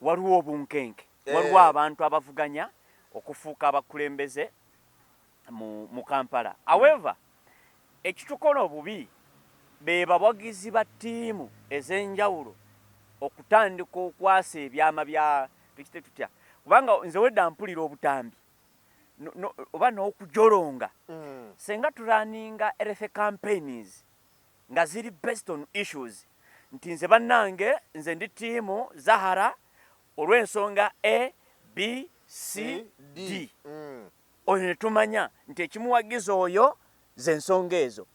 waliwo obunkenke waliwo abantu abavuganya okufuuka abakulembeze mu Kampala. However ekitukola obubi be bawagizi ba ttiimu ez'enjawulo okutandika okwasa ebyama bya tukite tutya kubanga nze wedda mpulira obutambi oba n'okujolonga senga tulaninga RFA campaigns nga ziri based on issues nti nze bannange nze ndi ttiimu Zahara olw'ensonga A, B, C, D. Oyo ne tumanya nti ekimuwagiza oyo ze nsonga ezo.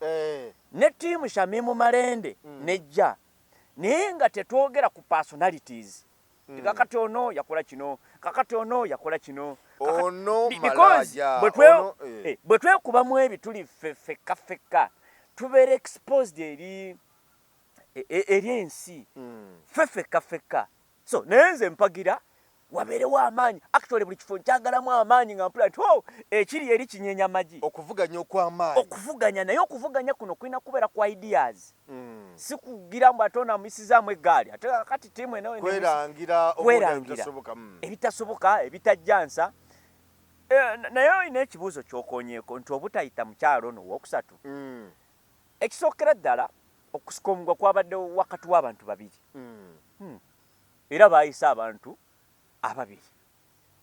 Ne ttiimu Shamimu Malende nejja naye nga tetwogera ku personalities. Kakati ono yakola kino, kakati ono yakola kino. Ono malaja. Bwe twekubamu ebituli fekka tubeera exposed eri ensi fekka. So naye nze mpagira wabeerewo amaanyi. Actually buli kifo nkyagalamu amaanyi nga mpula nti ekiri eri kinyeenya amagi. Okuvuganya okw'amaanyi. Okuvuganya naye okuvuganya kuno kulina kubeera ku ideas. Si kugira mbu ate onaamuyisizaamu eggaali. Ate kati ttiimu eno kwerangira ebitasoboka ebitajjansa. Naye olina ekibuuzo ky'okoonyeeko nti obutayita mukyalo ono owookusatu. Ekisookera ddala okusika omugwa kwabadde wakati w'abantu babiri. Era baayise abantu ababiri.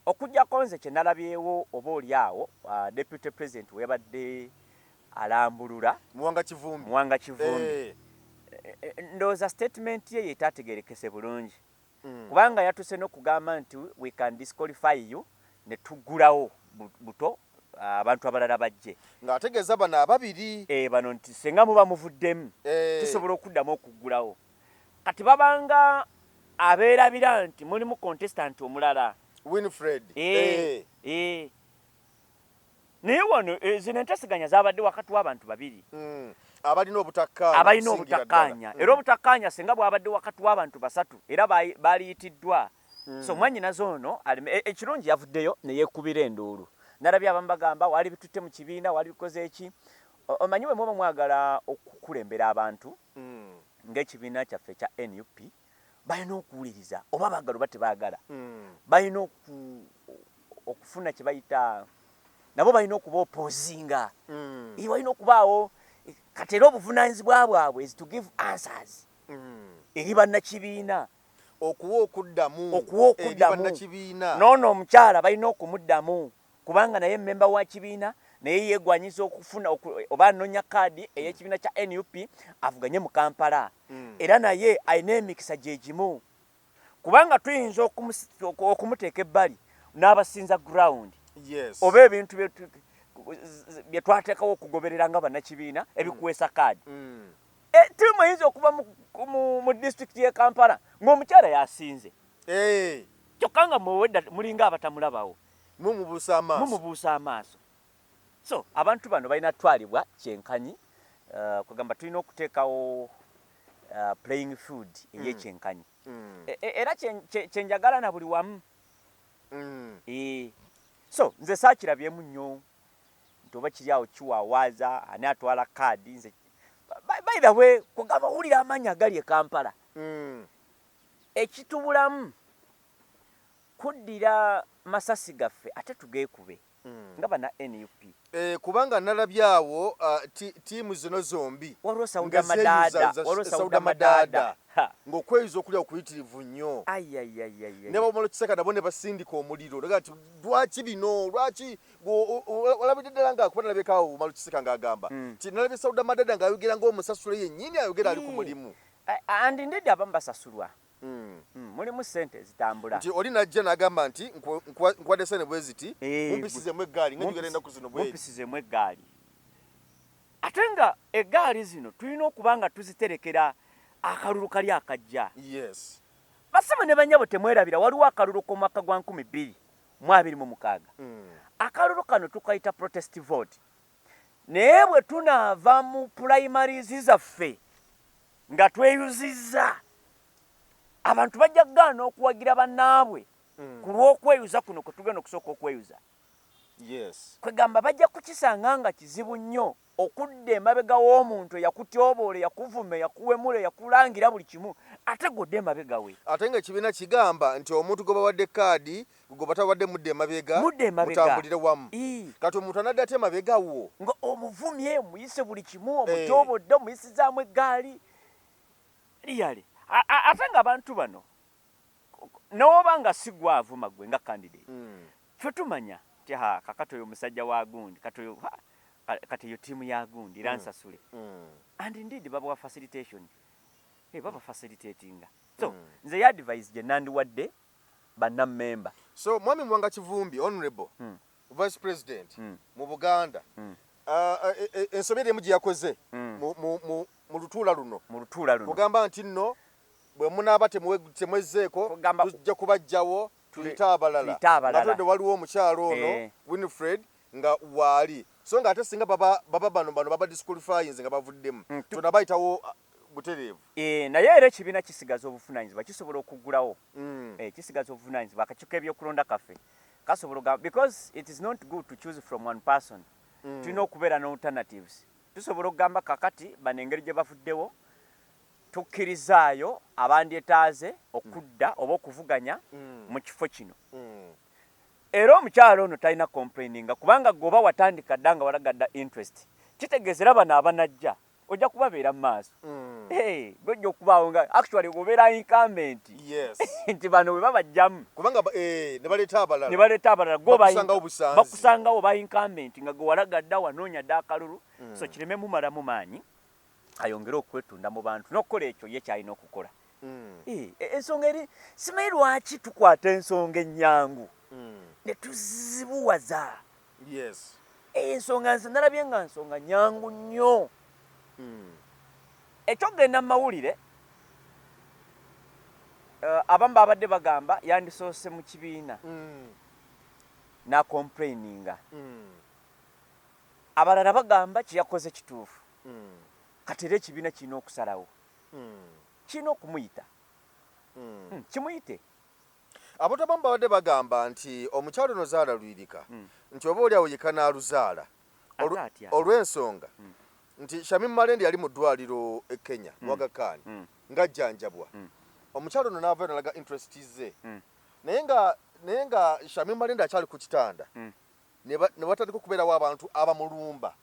Okuggyako nze kye nalabyewo oba oli awo Deputy President webadde alambulula Muwanga Kivumbi. Ndowooza statement ye yeetaategeerekese bulungi. Kubanga yatuse n'okugamba nti we can disqualify you ne tuggulawo buto abantu abalala bajje. Ng'ategeeza bano ababiri. Bano nti senga muba muvuddemu tusobola okuddamu okuggulawo. Kati babanga abeerabira nti mulimu contestant omulala. Winfred. Naye wano zino enteeseganya zaabadde wakati w'abantu babiri. Abalina obutakkaanya. Era obutakkaanya singa bwabadde wakati w'abantu basatu era baaliyitiddwa. So mwannyinaze ono ekirungi yavuddeyo ne yeekubira enduulu. Nalabye abamu bagamba wali bitutte mu kibiina wali bikoze eki. Omanyi bwe muba mwagala okukulembera abantu ng'ekibiina kyaffe ekya NUP balina okuwuliriza oba baagala oba tebaagala. Balina okufuna kye bayita nabo balina okuba opposinga. Balina okubaawo kati era obuvunaanyizibwa bwabwe is to give answers eri bannakibiina. Okuwa okuddamu bannakibiina. N'ono omukyala balina okumuddamu kubanga naye mmemba wa kibiina naye yeegwanyiza okufuna oba anonya kaadi ey'ekibiina kya NUP avuganye mu Kampala. Era naye alina emikisa gye gimu kubanga tuyinza okumuteeka ebbali n'abasinza ground. Oba ebintu bye twateekawo okugoberera nga bannakibiina ebikuweesa kaadi. Ttiimu eyinza okuva mu disitulikiti y'e Kampala ng'omukyala yasinze. Kyokka nga mulinga abatamulabawo. Mumubuusa amaaso. So abantu bano balina twalibwa kyenkanyi. Kugamba tulina okuteekawo playing field ey'ekyenkanyi. Era kyenjagala na buli wamu. So nze saakirabyemu nnyo nti oba kiri awo kiwaawaaza ani atwala kaadi. Nze by the way kugamba wulira amaanyi agali e Kampala. Ekitubulamu kuddira masasi gaffe ate tugeekube nga bana NUP. Kubanga nalabye awo ttiimu zino zombi waliwo Sauda Madada ng'okweyuza okuli okuyitirivu nnyo. Ne bamala okiseka nabo ne basindika omuliro. Olaga nti lwaki bino lwaki olabidde ddala ng'akuba nalabye kaawo omala okiseka ng'agamba nti nalabye Sauda Madada ng'ayogera ng'omusasule yennyini ayogera ali ku mulimu. Andi ndedde abamu basasulwa. Mulimu ssente zitambula. Nti oli najja n'agamba nti nkwadde ssente bwe ziti mumpisizeemu eggaali nga njogera ennaku zino bweri. Mumpisizeemu eggaali. Ate nga eggaali zino tulina okuba nga tuziterekera akalulu kali akajja. Basaba ne bannyabo temwerabira waliwo akalulu k'omwaka gwa 2026. Akalulu kano tukayita protest vote. Naye bwe tunaava mu primaries zaffe nga tweyuzizza abantu bajja kugaana okuwagira bannaabwe ku lw'okweyuza kuno kwe tugenda okusooka okweyuza. Kwegamba bajja kukisanga nga kizibu nnyo okudda emabega w'omuntu eyakutyoboola eyakuvume eyakuwemula eyakulangira buli kimu ate godde emabega we. Ate ng'ekibiina kigamba nti omuntu gwe bawadde kaadi gwe batawadde mudde emabega mutambulire wamu. Kati omuntu anadde ate emabega wo nga omuvumye omuyise buli kimu omutyobodde omuyisizaamu eggaali liyale. Ate nga abantu bano n'oba nga si gwe avuma gwe nga candidate ffe tumanya ti kakati oyo omusajja wa gundi kati eyo ttiimu ya gundi era nsasule and indeed babawa facilitation baba facilitatinga. So nze ya advice gye nandiwadde bannammemba. So Mwami Muwanga Kivumbi honorable vice president mu Buganda ensobi emu gye yakoze mu lutuula luno kugamba nti nno bwe munaaba temwezzeeko tujja kubajjawo tuyite abalala. Nga waliwo omukyalo ono Winfred nga waali so nga ate singa baba bano baba disqualifying nga bavuddemu tunabayitawo butereevu. Naye era ekibiina kisigaza obuvunaanyizibwa kisobola okuggulawo. Kisigaza obuvunaanyizibwa akakiiko ebyokulonda kaffe kasobola because it is not good to choose from one person. Tulina okubeera no alternatives. Tusobola okugamba kakati bano engeri gye bavuddewo tukkirizaayo abandyetaaze okudda oba okuvuganya mu kifo kino. Era omukyalo ono talina complaininga kubanga goba watandika dda nga walagadda interest kitegeezera bano abanajja ojja kubabeera mu maaso. Gojja okubaawo nga actually obeera incumbent. Yes. Nti bano bwe babajjamu kubanga ne baleeta abalala bakusangawo ba incumbent nga gwe walagadda wanoonya dda akalulu so kireme mumalamu maanyi ayongere okwetunda mu bantu n'okukola ekyo ye kyalina okukola. Ensonga eri simanyi lwaki tukwata ensonga ennyangu ne tuzibuwaza. Yes. Ensonga nze nalabye nga nsonga nnyangu nnyo. Ekyogenda mu mawulire abamu babadde bagamba yandisoose mu kibiina n'acomplaininga. Abalala bagamba kyeyakoze kituufu. Kati era ekibiina kirina okusalawo. Kirina okumuyita. Kimuyite. Abantu abamu babadde bagamba nti omukyalo ono Zaala Lwirika nti oba oli awo ye kanaaluzaala olw'ensonga nti Shamim Malende yali mu ddwaliro e Kenya Aga Khan ng'ajjanjabwa. Omukyalo ono n'ava n'alaga interest ze naye nga Shamim Malende akyali ku kitanda ne batandika okubeerawo abantu abamulumba.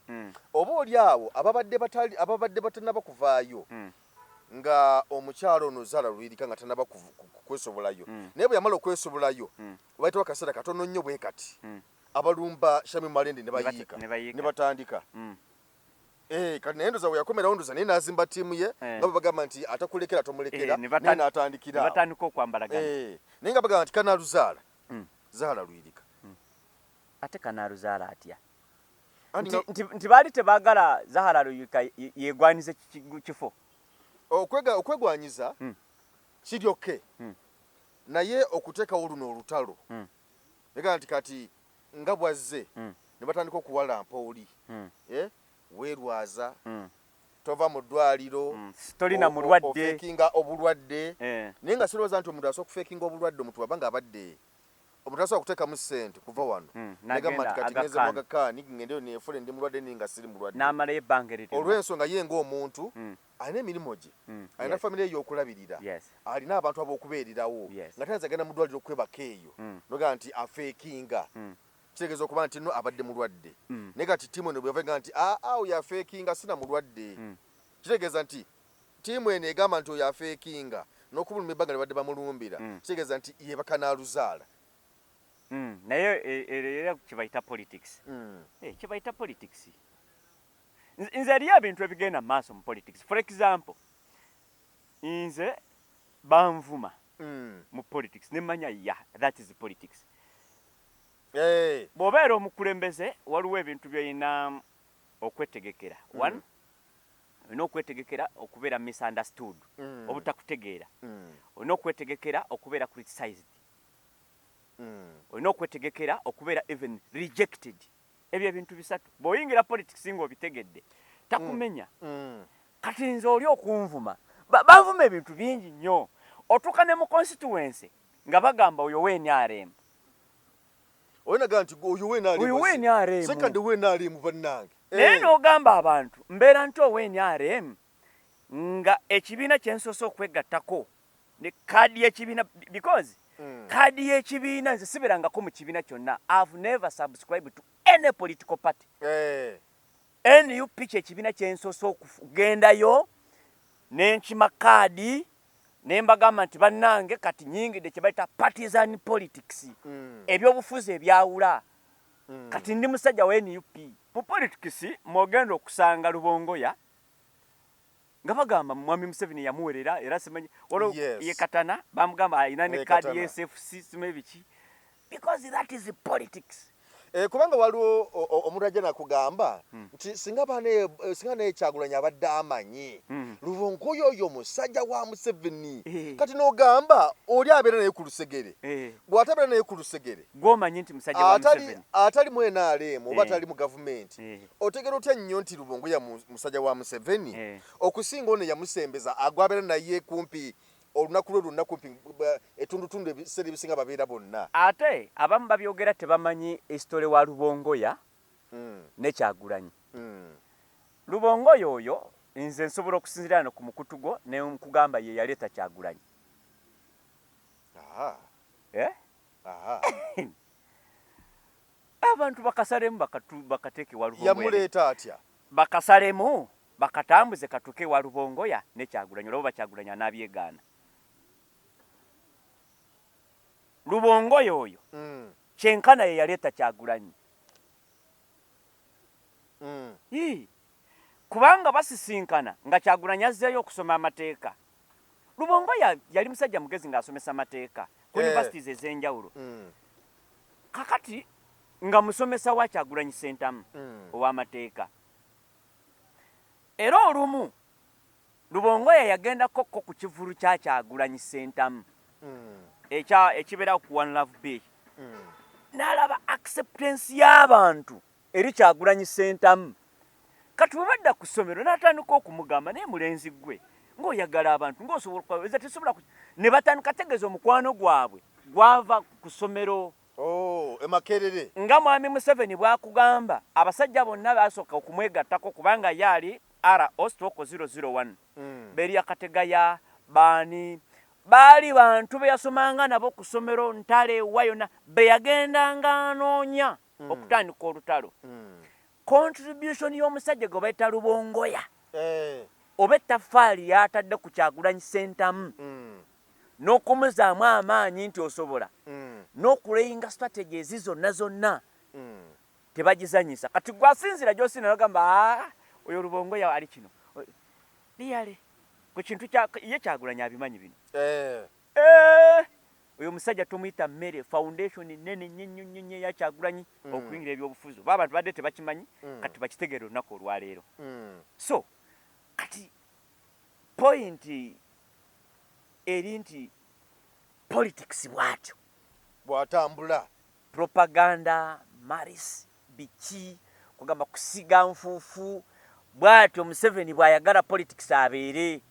Oba oli awo ababadde batannaba kuvaayo nga omukyalo ono Zaala Lwirika nga tannaba kwesobolayo naye bwe yamala okwesobolayo bayitawo akaseera katono nnyo bwe kati abalumba Shamim Malende ne bayiika ne batandika. Kati naye ndoza bwe yakomerawo ndoza naye n'azimba ttiimu ye nga bwe bagamba nti atakulekera tomulekera naye n'atandikira batandika okwambalagana. Naye nga bagamba nti kanaaluzaala Zaala Lwirika. Ate kanaaluzaala atya? Nti baali tebaagala Zaala Lwirika yeegwanize kifo. Okwegwanyiza kiryoke naye okuteekawo luno olutalo negamba nti kati nga bwazze ne batandika okuwalampa oli weerwaza tova mu ddwaliro tolina mulwadde ofeekinga obulwadde naye nga sirowooza nti omuntu asobola okufeekinga obulwadde omuntu waba nga abadde omuntu asobola kuteekamu ssente kuva wano negamba nti kati ngenze mu Aga Khan ngendeyo neefule ndi mulwadde ninga siri mulwadde n'amalayo ebbanga eryo olw'ensonga ye ng'omuntu alina emirimu gye alina famire ey'okulabirira alina abantu ab'okubeererawo nga tayinza genda mu ddwaliro okwebaka eyo nogamba nti afeekinga kitegeeza okuba nti no abadde mulwadde naye kati ttiimu eno bweyava nti oyo afeekinga sina mulwadde kitegeeza nti ttiimu eno egamba nti oyo afeekinga n'okubuluma ebbanga libadde bamulumbira kitegeeza nti ye bakanaaluzaala. Naye era kibayita politics. Kibayita politics. Nze eriyo ebintu ebigenda mu maaso mu politics. For example, nze banvuma mu politics nemanya that is politics. Bw'obeera omukulembeze waliwo ebintu by'olina okwetegekera. One, olina okwetegekera okubeera misunderstood, obutakutegeera. Olina okwetegekera okubeera criticized. Olina okwetegekera okubeera even rejected. Ebyo ebintu bisatu bw'oyingira politics ng'obitegedde takumenya. Kati nze oli okunvuma banvuma ebintu bingi nnyo otuuka ne mu constituency nga bagamba oyo w'NRM. Oyinaga nti oyo w'NRM sekandi w'NRM bannange naye n'ogamba abantu mbeera nti ow'NRM nga ekibiina kye nsoose okwegattako ne kaadi y'ekibiina because kaadi y'ekibiina nze siberangako mu kibiina kyonna. I've never subscribed to any political party. NUP ekibiina kye nsoose okugendayo n'enkima kaadi ne mbagamba nti bannange kati nyingidde kye bayita partisan politics ebyobufuzi ebyawula. Kati ndi musajja wa NUP mu politics mwogenda okusanga Lubongoya nga bagamba Mwami Museveni yamuwerera era simanyi waliwo ye Katana bamugamba alina ne kaadi y'SFC simanyi biki because that is politics. kubanga waliwo omuntu ajja nakugamba nti singa ne Kyagulanyi abadde amanyi Lubongoya oyo musajja wa Museveni kati n'ogamba oli abeera naye ku lusegere bw'atabeera naye ku lusegere gw'omanyi nti musajja wa Museveni atali mu NRM oba atali mu gavumenti otegera otya nnyo nti Lubongoya musajja wa Museveni okusinga ono yamusembeza agwabeera naye kumpi olunaku lwe lunaku etundutundu ebiseera ebisinga babeera bonna ate abamu babyogera tebamanyi esitole wa Lubongoya ne Kyagulanyi Lubongoya oyo nze nsobola okusinziira no ku mukutu gwo ne nkugamba ye yaleeta Kyagulanyi abantu bakasalemu bakateeke wa Lubongoya yamuleeta atya bakasalemu bakatambuze katuke wa Lubongoya ne Kyagulanyi olwo Kyagulanyi anabyegaana Lubongoya oyo kyenkana ye yaleeta Kyagulanyi kubanga basisinkana nga Kyagulanyi azzeeyo okusoma amateeka Lubongoya yali musajja mugezi ng'asomesa amateeka ku universities ez'enjawulo kakati nga musomesa wa Kyagulanyi Ssentamu ow'amateeka era olumu Lubongoya yagendako ku kivulu kya Kyagulanyi Ssentamu ekibeerawo ku One Love Bay n'alaba acceptance y'abantu eri Kyagulanyi Ssentamu kati bwe badda ku ssomero n'atandika okumugamba naye mulenzi gwe ng'oyagala abantu ng'osobola eza tesobola ne batandika tegeeza omukwano gwabwe gwava ku ssomero emakerere nga mwami Museveni bw'akugamba abasajja bonna baasooka okumwegattako kubanga yaali R-Ostoko 001 Beria Kategaya baani baali bantu be yasomanga nabo ku ssomero Ntale wa yonna be yagendanga anoonya okutandika olutalo contribution y'omusajja gwe bayita Lubongoya oba ettaffaali yatadde ku Kyagulanyi Ssentamu n'okumuzaamu amaanyi nti osobola n'okuleyinga strategies zonna tebagizanyisa kati gwasinzira gy'osinda nogamba oyo Lubongoya ali kino liyale ku kintu ye Kyagulanyi abimanyi bino oyo musajja tumuyita mmere foundation nene nnyo ya Kyagulanyi okuyingira ebyobufuzi oba abantu badde tebakimanyi kati bakitegeera olunaku olwaleero so kati point eri nti politics bwatyo bw'atambula propaganda maris biki kugamba kusiga nfuufu bwatyo Museveni bw'ayagala politics abeere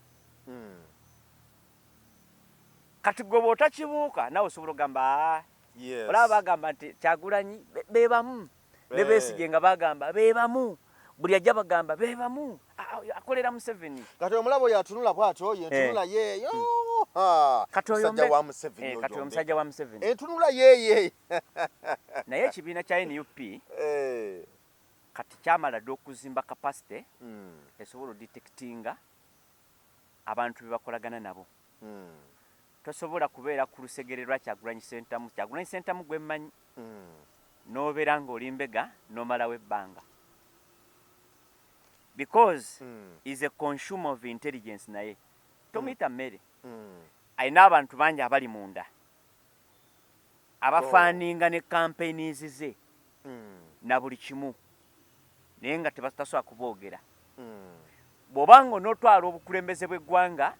kati gwe bw'otakibuuka nawe osobola ogamba olaba bagamba nti Kyagulanyi beebamu ne Besigye nga bagamba beebamu buli ajja bagamba beebamu akolera Museveni kati omulabo oyo atunula bw'atyo yentunula yeeyo musajja wa Museveni kati omusajja wa Museveni entunula yeeye naye ekibiina kya NUP kati kyamala dde okuzimba capacity esobola odetectinga abantu be bakolagana nabo tosobola kubeera ku lusegere lwa Kyagulanyi Ssentamu gwe mmanyi n'obeera ng'oli mbega n'omalawo ebbanga because is a consumer of intelligence naye tomuyita mmere ayina abantu bangi abali munda abafaaninga ne campaigns ze na buli kimu naye nga tebatasobola kuboogera bw'obanga onootwala obukulembeze bw'eggwanga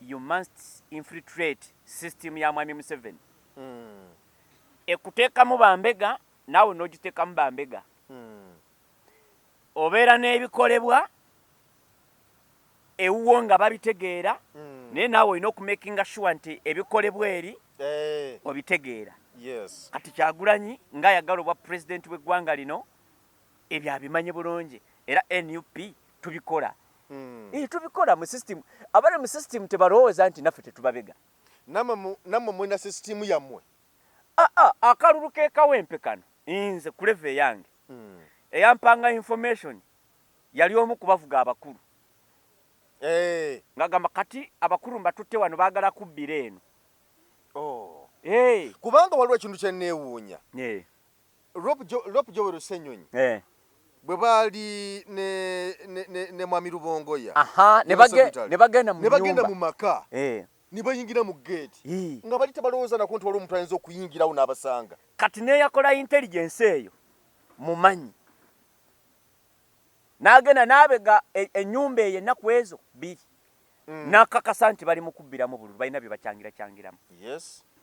you must infiltrate system ya mwami Museveni ekuteekamu bambega naawe n'ogiteekamu bambega obeera n'ebikolebwa ewuwo nga babitegeera naye naawe olina okumakinga sure nti ebikolebwa eri obitegeera kati Kyagulanyi ng'ayagala obwa pulezidenti w'eggwanga lino ebyo abimanye bulungi era NUP tubikola tubikola mu system abali mu system tebalowooza nti naffe tetubabega nammwe mulina system yammwe akalulu keekawempe kano nze ku level eyange eyampanga information yali omu kubavuga abakulu ngagamba kati abakulu mbatutte wano baagala kubbira eno kubanga waliwo ekintu kye neewuunya Rob Joel Ssenyonyi bwe baali ne mwami Lubongoya ne bagenda mu maka ne bayingira mu geeti nga bali tebalowooza nako nti waliwo omuntu ayinza okuyingirawo n'abasanga kati neyakola intelligence eyo mumanyi n'agenda n'abega ennyumba eyo ennaku ezo bbiri n'akakasa nti bali mukubbiramu bululu balina bye bakyangirakyangiramu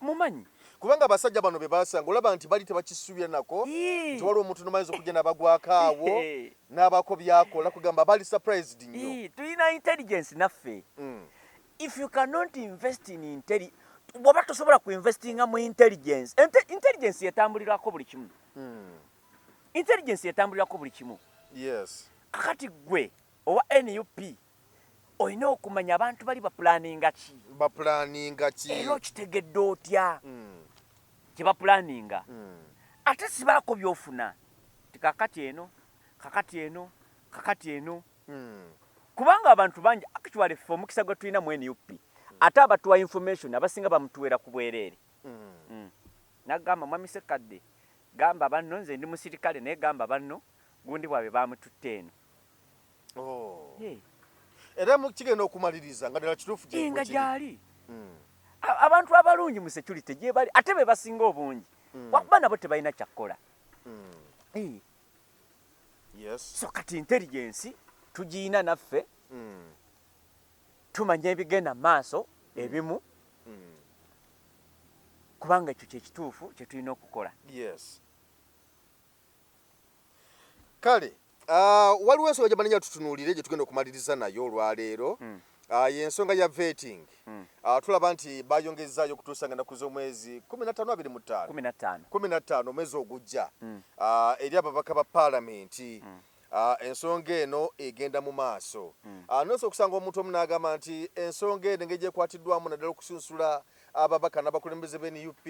mumanyi kubanga abasajja bano be basanga olaba nti bali tebakisuubira nako nti waliwo omuntu nomayinza okujja n'abagwako awo n'abako byakola kugamba bali surprised nnyo tulina intelligence naffe if you cannot invest in intelligence bw'oba tosobola kuinvestinga mu intelligence intelligence yetambulirako buli kimu intelligence yetambulirako buli kimu kakati gwe owa NUP olina okumanya abantu bali bapulaninga ki era okitegedde otya kye bapulaninga ate sibaako byofuna ti kakati eno kubanga abantu bangi actually ffe omukisa gwe tulina mu NUP ate abatuwa information abasinga bamutuwera ku bwereere nagamba mwami Sekadde gamba banno nze ndi musirikale naye gamba banno gundi bwabe bamututte eno era mukigenda okumaliriza nga ddala kituufu nga gyali abantu abalungi mu security gye bali ate be basinga obungi wakuba nabo tebalina kyakkola so kati intelligence tugiina naffe tumanya ebigenda maaso ebimu kubanga ekyo kyekituufu kye tulina okukola kale waliwo ensonga gye banenya tutunuulire gye tugenda okumaliriza nayo olwaleero y'ensonga ya vetting tulaba nti bayongezaayo okutuusa nga ennaku z'omwezi 15 omwezi ogujja eri ababaka ba paalamenti ensonga eno egenda mu maaso nosa okusanga omuntu omu n'agamba nti ensonga eno engeri gyekwatiddwamu naddala okusunsula ababaka n'abakulembeze b'NUP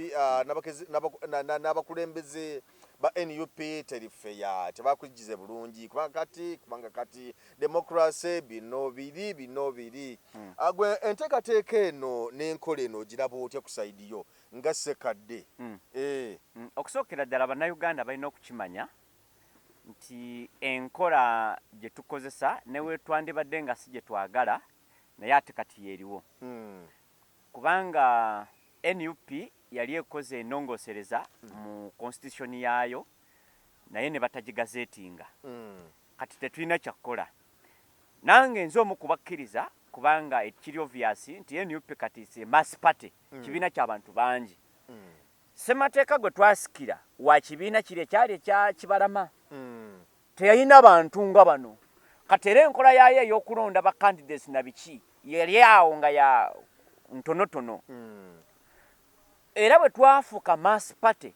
n'abakulembeze ba NUP terifeya tebakugize bulungi kubanga kati democracy bino biri agwe enteekateeka eno n'enkola eno giraba otya ku saidi yo nga Sekadde okusookera ddala bannayuganda balina okukimanya nti enkola gye tukozesa newe twandibadde nga si gye twagala naye ate kati yeeriwo kubanga NUP yali ekoze enongosereza mu constitution yaayo naye ne batagigazeetinga kati tetulina kyakkola nange nze omu kubakkiriza kubanga ekiri obvious nti NUP kati se mass party kibiina ky'abantu bangi ssemateeka gwe twasikira wa kibiina kiri ekyali ekya Kibalama teyalina bantu nga bano kati era enkola yaayo ey'okulonda ba candidates na biki yali awo nga ya ntonotono era bwe twafuuka mass party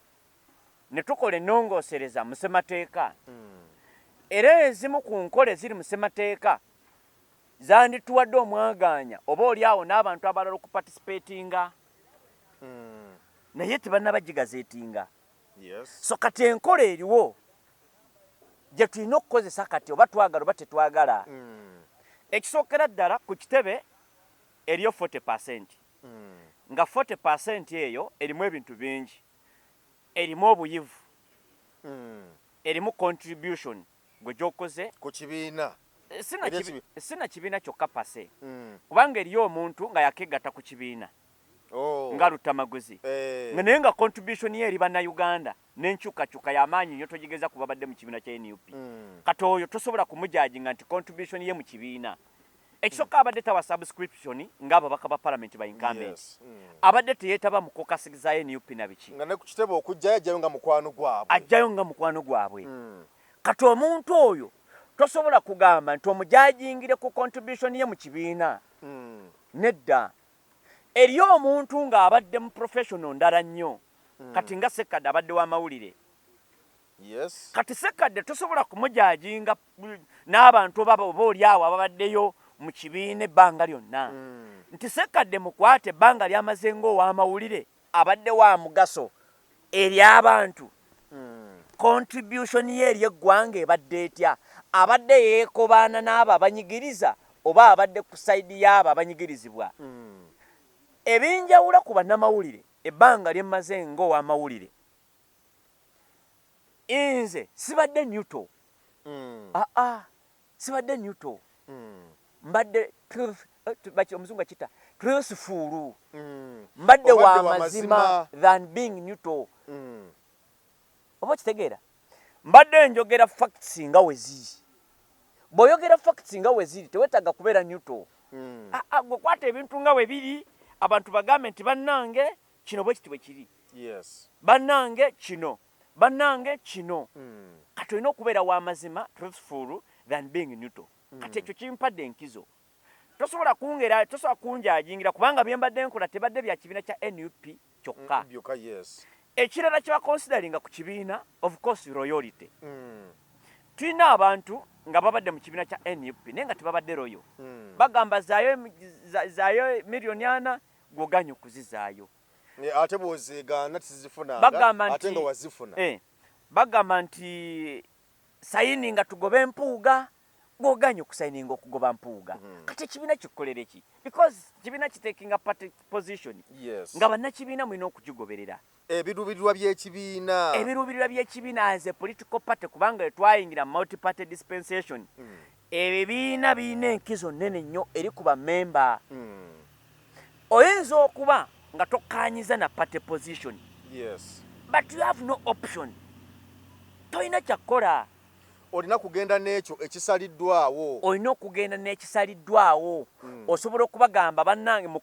ne tukola ennongoosereza mu ssemateeka era ezimu ku nkola eziri mu ssemateeka zandituwadde omwagaanya oba oli awo n'abantu abalala okuparticipatinga naye tebannabagigazeetinga so kati enkola eriwo gye tulina okukozesa kati oba twagala oba tetwagala ekisookera ddala ku kitebe eriyo 40% nga 40% eyo erimu ebintu bingi erimu obuyivu erimu contribution gwe gyokoze ku kibiina sina kibiina kyokka pase kubanga eriyo omuntu nga yakegatta ku kibiina nga lutamaguzi naye nga contribution ye eri bannayuganda n'enkyukakyuka y'amaanyi nnyo togigeza kuba badde mu kibiina kya NUP kati oyo tosobola kumujajinga nti contribution ye mu kibiina ekisooka abadde tawa subscription ng'ababaka ba parliament ba incumbent abadde teyeetaba mu kokasi za NUP na biki nga ne ku kitebe okujjayo ajjayo nga mukwano gwabwe kati omuntu oyo tosobola kugamba nti omujajingire ku contribution ye mu kibiina nedda eriyo omuntu ng'abadde mu professional ndala nnyo kati nga Sekadde abadde w'amawulire kati Sekadde tosobola kumujajinga n'abantu oba oli awo ababaddeyo mu kibiina ebbanga lyonna nti Sekadde mukwate ebbanga lyamaze ng'ow'amawulire abadde wa mugaso eri abantu contribution ye eri eggwanga ebadde etya abadde yeekobaana n'abo abanyigiriza oba abadde ku sayidi y'abo abanyigirizibwa ebinjawula ku bannamawulire ebbanga lyemmaze ng'ow'amawulire nze sibadde neutral sibadde neutral mbadde omuzungu akita truthful mbadde wa mazima than being neutral oba kitegeera mbadde njogera facts nga weziri bw'oyogera facts nga weziri tewetaaga kubeera neutral gwe kwata ebintu nga we biri abantu bagambe nti bannange kino bwe kiti bwe kiri bannange kino kati olina okubeera w'amazima truthful than being neutral kati ekyo kimpadde enkizo tosobola kunjajingira kubanga bye mbadde nkola tebadde bya kibiina kya NUP kyokka ekirala kye baconsideringa ku kibiina of course royalty tulina abantu nga babadde mu kibiina kya NUP naye nga tebabadde royo bagamba zaayo miliyoni 4 gwoganya okuzizaayo ate bw'ozeegaana tizifunanga ate nga wazifuna bagamba nti sayininga tugobe empuuga gwoganya okusayininga okugoba mpuuga kati ekibiina kikukolera ki because kibiina kitekinga party position nga bannakibiina mulina okugigoberera ebiruubirirwa by'ekibiina as a political party kubanga twayingira multi-party dispensation ebibiina birina enkizo nnene nnyo eri ku bammemba oyinza okuba nga tokkanyiza na party position but you have no option tolina kyakkola olina kugenda n'ekyo ekisaliddwawo osobola okubagamba bannange mu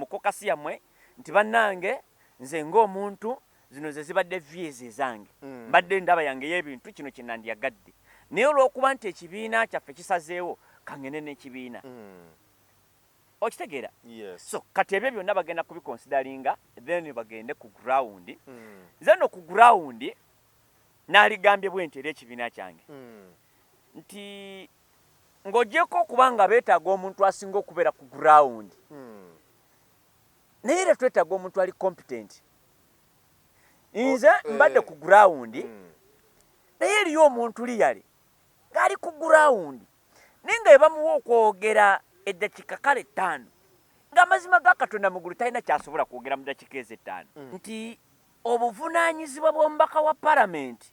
kokasi yammwe nti bannange nze ng'omuntu zino ze zibadde views ezange mbadde ndaba yange y'ebintu kino kye nandyagadde naye olw'okuba nti ekibiina kyaffe kisazeewo kangene n'ekibiina okitegeera so kati ebyo byonna bagenda kubiconsideringa then bagende ku ground nze ku ground naligambye bwe nti era ekibiina kyange nti ng'ogyeko okubanga beetaaga omuntu asinga okubeera ku ground naye era twetaaga omuntu ali competent nze mbadde ku ground naye eriyo omuntu liyale ng'ali ku ground naye nga ebamuwa okwogera eddakiika kale 5 ng'amazima ga Katonda mugulu talina kyasobola kwogera mu ddakiika ezo 5 nti obuvunaanyizibwa bw'omubaka wa palamenti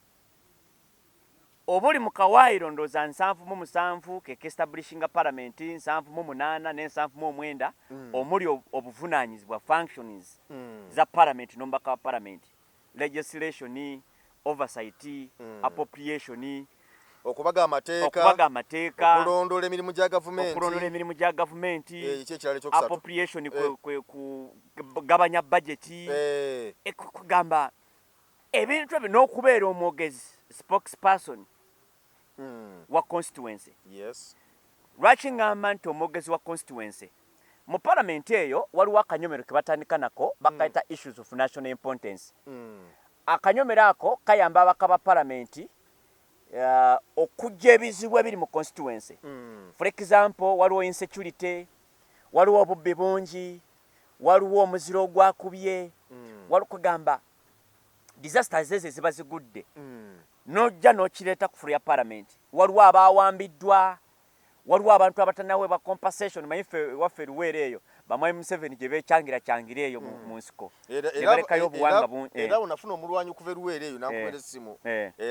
obuli mu kawaayiro ndooza 7 keke establishinga palamenti 7 ne 7 omuli obuvunaanyizibwa functions za palamenti n'omubaka wa palamenti legislation oversight appropriation okubaga amateeka okulondola emirimu gya gavumenti appropriation kugabanya budgeti kugamba ebintu ebyo n'okubeera omwogezi spokesperson wa constituency lwaki ngamba nti omwogezi wa constituency mu palamenti eyo waliwo akanyomero ke batandika nako bakayita issues of national importance akanyomero ako kayamba abaka ba palamenti okujja ebizibu ebiri mu constituency for example waliwo insecurity waliwo obubbi bungi waliwo omuziro ogwakubye waliwo kugamba disasters ezo ziba zigudde nojja n'okireeta ku fulu ya palamenti waliwo abaawambiddwa waliwo abantu abatanaweebwa compensation manyife waffe Luweero eyo bamwami Museveni gye beekyangira eyo mu nsiko nebalekayo obuwanga era unafuna omulwanyi okuva Luweero eyo nankubera essimu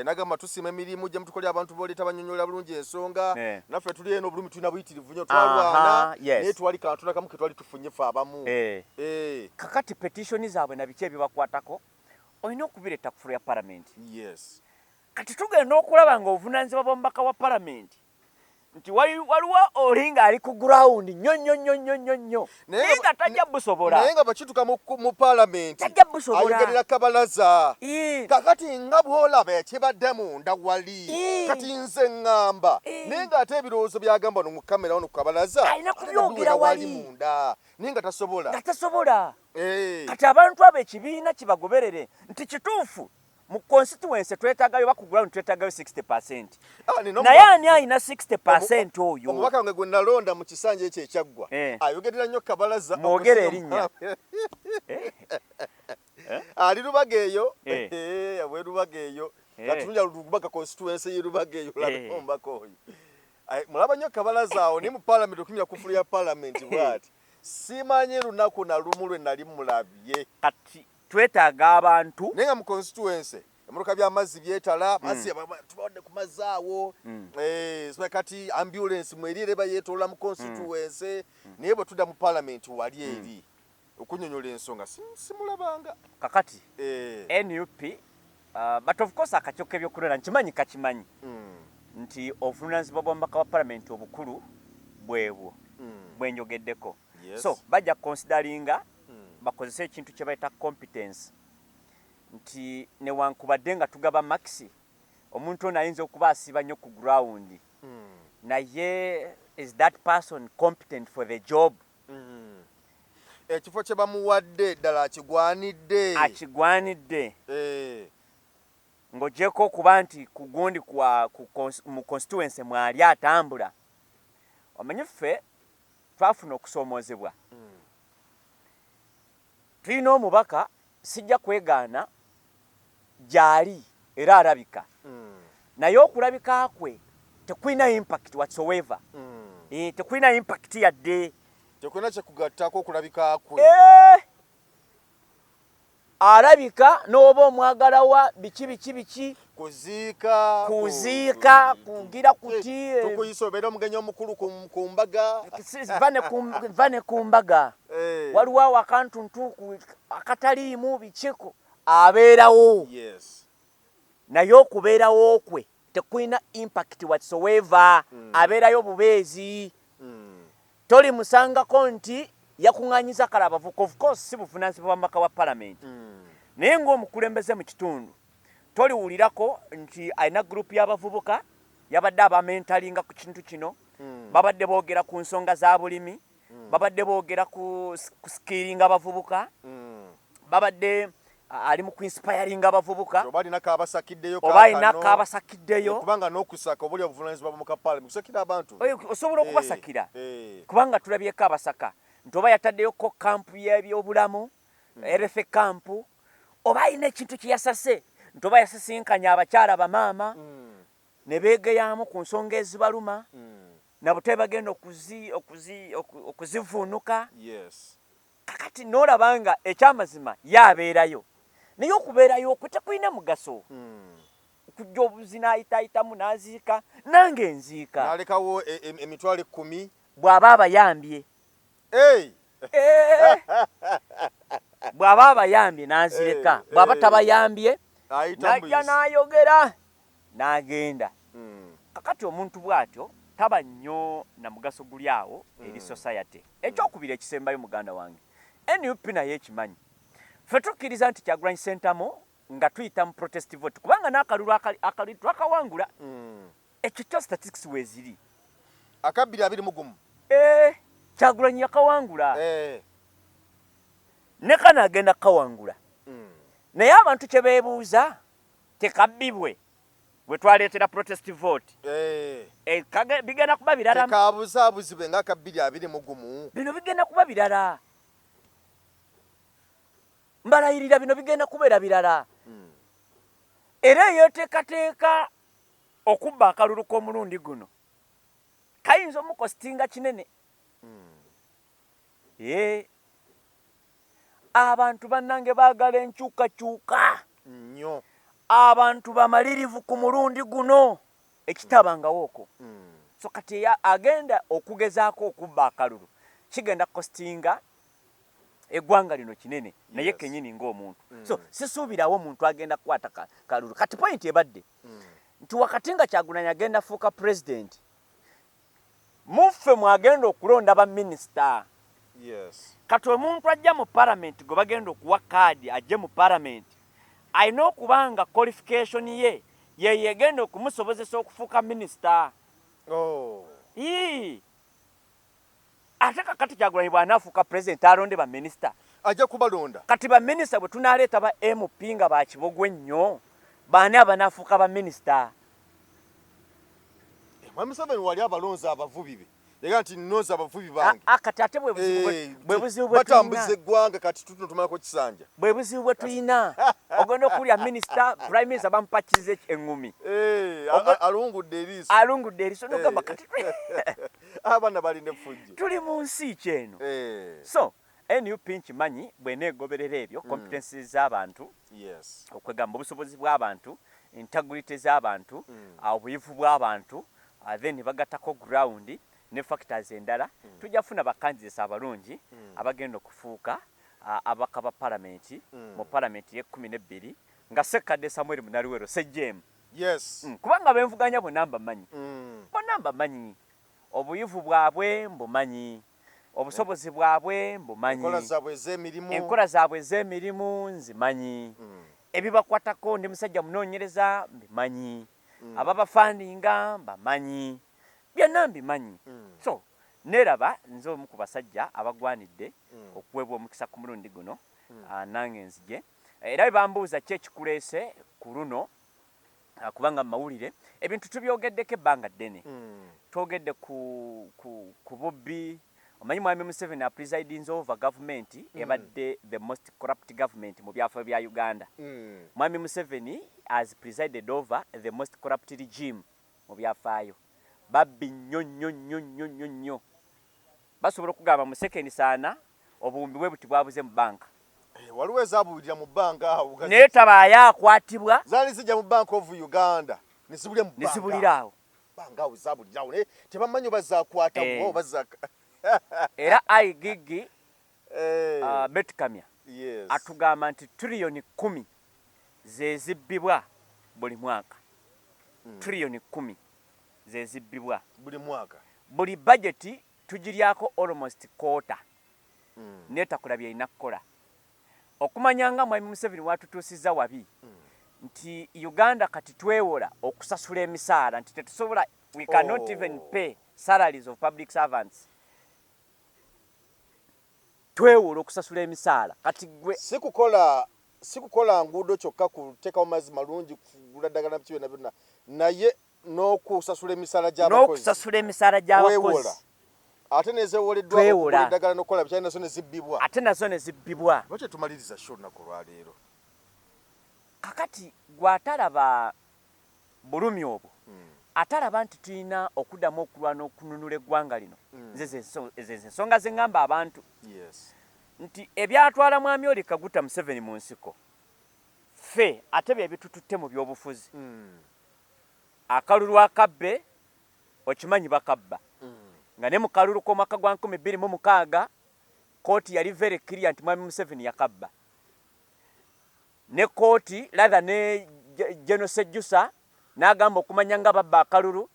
nagamba tusima emirimu gye mutukolera abantu boleeta banyonyola bulungi ensonga naffe tuli eno obulumi tulina buyitirivu nnyo twalwana naye twali kantuna kamu ke twali tufunye ffe abamu kakati petitioni zaabwe na biki ebibakwatako olina okubireeta ku fulu ya palamenti kati tugenda okulaba nga obuvunaanyizibwa bw'omubaka wa palamenti nti waliwo olinga ali ku ground nnyo naye nga tajja busobola naye nga bakituka mu palamenti ayogerera kabalaza kakati nga bw'olaba ekibadde munda wali kati nze ŋŋamba naye nga ate ebirowoozo byagamba no mu kamera wano ku kabalaza alina kubyogera wali munda naye nga tasobola kati abantu abo ekibiina kibagoberere nti kituufu mu constituency twetaagayo bakugulawo twetaagayo 60%. Naye ani alina 60% oyo? Omubaka wange gwe nalonda mu kisanja ekyo ekyaggwa ayogerera nnyo kabalaza mwogere erinnya ali Lubaga eyo we Lubaga eyo gatunja Lubaga constituency ye Lubaga eyo omubaka oyo mulaba nnyo kabalaza awo ni mu parliament okumya kufulu ya parliament bwati simanyi lunaku na lumu lwe nali mulabye kati twetaaga abantu nenga mu constituency emotoka by'amazzi byetala amazzi tubadde ku mazaawo kati ambulance mwerire bayetoola mu constituency naye bwe tudda mu parliament wali eri okunyonyola ensonga simulabanga kakati NUP But of course akakyuka ebyokulonda nkimanyi kakimanyi nti obuvunaanyizibwa bw'omubaka wa palamenti obukulu bwebwo bwenjogeddeko. So bajja consideringa bakozesa ekintu kye bayita competence nti newankubadde nga tugaba maxi omuntu ono ayinza okuba asiba nnyo ku ground naye is that person competent for the job? Ekifo kye bamuwadde ddala akigwanidde ng'ogyeko okuba nti ku gundi mu constituency mwali atambula. Omanyi ffe twafuna okusoomoozebwa. Tulina omubaka sijja kwegaana gy'ali era alabika naye okulabika kwe tekulina impact whatsoever. Tekulina impact yadde, tekulina kyekugattako okulabika kwe. Alabika n'oba omwagalawa biki kuziika kugira kuti tukuyisobera omugenyi omukulu ku mbaga vane ku mbaga waliwo awo akantuntu akataliimu bikiko abeerawo naye okubeerawo kwe tekulina impact whatsoever. Abeerayo bubeezi. Toli musangako nti yakuŋŋaanyiza kale abavubuka. Of course si buvunaanyizibwa bw'omubaka wa palamenti naye ng'omukulembeze mu kitundu toliwulirako nti alina gurupu y'abavubuka yabadde abamentalinga ku kintu kino, babadde boogera ku nsonga za bulimi, babadde boogera ku sikiringa abavubuka, babadde ali mu kuinspiringa abavubuka oba alinako abasakiddeyo kubanga n'okusaka obuli obuvunaanyizibwa bw'omubaka palamenti kusakira abantu osobola okubasakira kubanga tulabyeko abasaka nti oba yataddeyoko kampu y'ebyobulamu RFA kampu oba alina ekintu kye yasase nti oba yasisinkanya abakyala bamaama ne beegeyamu ku nsonga ezibaluma nabutebe bagenda okuzivuunuka. Kakati n'olaba nga ekyamazima yabeerayo naye okubeerayo okwe tekulina mugaso. Kujja obuzi n'ayitaayitamu n'aziika nange nziika n'alekawo emitwalo 10 bw'aba abayambye. Bw'aba abayambye n'azireka, bw'aba tabayambye n'ajja n'ayogera n'agenda. Kakati omuntu bw'atyo taba nnyo na mugaso guli awo eri society. Ekyokubiri ekisembayo muganda wange NUP naye ekimanyi ffe tukkiriza nti Kyagulanyi Ssentamu nga tuyita mu protest vote kubanga n'akalulu akali twakawangula. Ekyo kyo statistics weeziri akabiri 21 Kyagulanyi yakawangula ne kana agenda kawangula naye abantu kye beebuuza tekabbibwe bwe twaleetera protest vote bigenda kuba birala tekabuzaabuzibwe nga akabiri 21 bino bigenda kuba birala mbalayirira bino bigenda kubeera birala era yeeteekateeka okubba akalulu k'omulundi guno kayinza omukositinga kinene. Abantu bannange baagala enkyukakyuka nnyo, abantu bamalirivu ku mulundi guno ekitabangawo okwo. So kati agenda okugezaako okubba akalulu kigenda kostinga eggwanga lino kinene naye kennyini ng'omuntu. So sisuubirawo omuntu agenda kukwata kalulu. Kati point ebadde nti wakati nga Kyagulanyi agenda fuuka president muffe mwagenda okulonda baminisita. Kati omuntu ajja mu parliament gwe bagenda okuwa kaadi ajje mu parliament alina okubanga qualification ye yegenda okumusobozesa okufuuka minisita. Ate kakati Kyagulanyi bw'anaafuuka president alonde baminisita ajja kubalonda. Kati baminisita bwe tunaaleeta ba MP nga bakibogwe nnyo baani abanaafuuka baminisita? Museveni wali abalonzi abavubi be yega nti nnoza abavubi bange. Kati ate bwe buzibu bwe batambuza eggwanga kati tuno tumalako kisanja. Bwe buzibu bwe tulina ogenda okulya minisita prime minister bamupakiza eŋŋumi alungudde eriiso nogamba kati abaana balina effujjo. Tuli mu nsi kyeno. So NUP nkimanyi bw'eneegoberera ebyo competencies z'abantu, okwegamba obusobozi bw'abantu, integrity z'abantu, obuyivu bw'abantu, then bagattako ground ne factors endala, tujja kufuna bakandidate abalungi abagenda okufuuka ababaka ba palamenti mu palamenti ye 12 nga Ssekadde Samuel Munaluwero Sejjem. Yes. Kubanga benvuganya bonna mbamanyi. Bonna mbamanyi. Obuyivu bwabwe mbumanyi. Obusobozi bwabwe mbumanyi. Enkola zaabwe ez'emirimu nzimanyi. Ebibakwatako ndi musajja munoonyereza mbimanyi. Ababafandinga mbamanyi. Byonna mbimanyi. So neraba nze omu ku basajja abagwanidde okuweebwa omukisa ku mulundi guno nange nzije. Era bwe bambuuza ki ekikuleese ku luno kubanga mu mawulire ebintu tubyogeddeko ebbanga ddene. Twogedde ku bubbi. Omanyi Mwami Museveni presiding over government ebadde the most corrupt government mu byafaayo bya Uganda. Mwami Museveni has presided over the most corrupt regime mu byafaayo. Babbi nnyo. Basobola okugamba mu second saana obuwumbi bwe buti bwabuze mu banka. Waliwo ezaabulira mu banka awo. Naye tabaayo akwatibwa. Zaali zijja mu Bank of Uganda. Nisibulira awo. Banga awo zaabulira awo. Tebamanyi bazaakwata bo bazaaka. Era Aigigi Betkamya atugamba nti trillioni 10 ze zibbibwa buli mwaka. Trillioni 10 ze zibbibwa buli mwaka. Buli budget tugiryako almost quarter. Netakulabye ina kukola. Okumanya nga Mwami Museveni watutuusiza wabi nti Uganda kati twewola okusasula emisaala nti tetusobola, we cannot even pay salaries of public servants. Twewola okusasula emisaala kati gwe sikukola nguudo kyokka kuteekawo mazzi malungi kugula ddagala biki byonna naye n'okusasula emisaala gy'abakozi. Ate nezeewoleddwa okugula eddagala n'okukola biki nazo ne zibbibwa. Lwaki tumaliriza sho olunaku olwaleero? Kakati gwatalaba bulumi obwo atalaba nti tulina okuddamu okulwana okununula eggwanga lino. Ezo ensonga ze ŋŋamba abantu nti ebyatwala Mwami Yoweri Kaguta Museveni mu nsiko ffe ate bye bitututte mu by'obufuzi. Akalulu akabbe okimanyi bakabba nga ne mu kalulu k'omwaka gwa 2026 kooti yali very clear nti Mwami Museveni yakabba. Ne kooti rather ne General Sejjusa n'agamba okumanya nga babba akalulu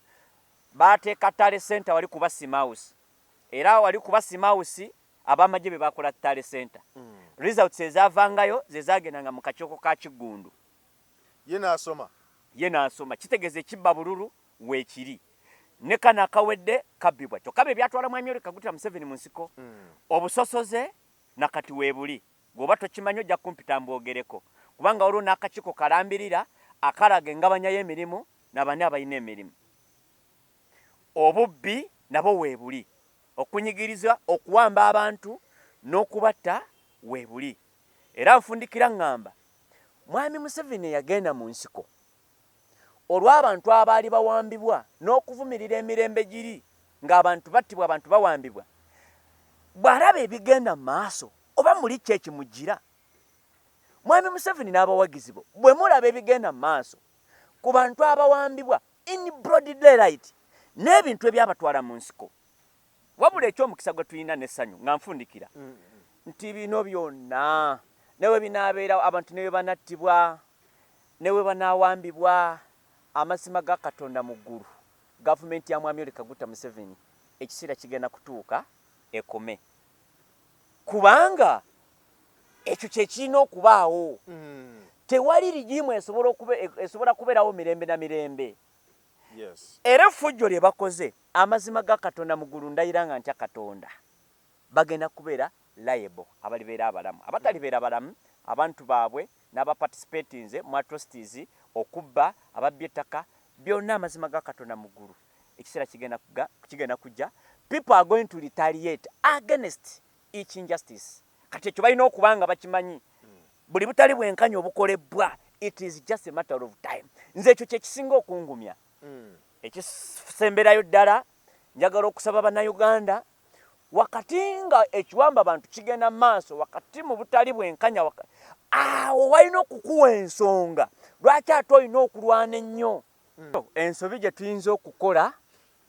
baateeka Tale Center wali kuba Simhouse. Era wali kuba Simhouse abamagye be bakola Tale Center. Results ezaavangayo ze zaagendanga mu kakiiko ka Kigundu. Ye n'asoma kitegeeza ekibba bululu weekiri. Ne kana akawedde kabbibwa. Kyokka bye byatwala Mwami Yoweri Kaguta Museveni mu nsiko obusosoze nakati weebuli. Gwoba tokimanyi ojja kumpita mbwogereko. Kubanga olwo n'akakiiko kalambirira akalaga engabanya y'emirimu n'abani abalina emirimu. Obubbi nabo weebuli. Okunyigiriza okuwamba abantu n'okubatta weebuli. Era nfundikira ngamba Mwami Museveni yagenda mu nsiko olw'abantu abaali bawambibwa n'okuvumirira emirembe giri ng'abantu battibwa, abantu bawambibwa. Bw'alaba ebigenda mu maaso oba muli ki ekimugira? Mwami Museveni n'abawagizi bo bwe mulaba ebigenda mu maaso ku bantu abawambibwa in broad daylight n'ebintu ebyabatwala mu nsiko, wabula eky'omukisa gwe tulina n'essanyu nga nfundikira nti bino byonna newe binaabeera abantu newe banattibwa newe banaawambibwa, amazima ga Katonda mu ggulu, gavumenti ya Mwami Yoweri Kaguta Museveni ekiseera kigenda kutuuka ekome. Kubanga ekyo kye kirina okubaawo. Tewali rigimu esobola kubeerawo mirembe na mirembe. Era effujjo lye bakoze amazima ga Katonda mu ggulu ndayira nga ntya Katonda bagenda kubeera liable abalibeera abalamu. Abatalibeera balamu abantu baabwe n'abaparticipatinze mu atrocities okubba ababbye ettaka byonna amazima ga Katonda mu ggulu ekiseera kigenda kujja. People are going to retaliate against each injustice. Kati ekyo balina okubanga bakimanyi buli butali bwenkanya obukolebwa, it is just a matter of time. Nze ekyo kye kisinga okungumya. Ekisemberayo ddala njagala okusaba bannayuganda wakati nga ekiwamba abantu kigenda maaso, wakati mu butali bwenkanya awo walina okukuwa ensonga lwaki ate olina okulwana ennyo. Ensobi gye tuyinza okukola,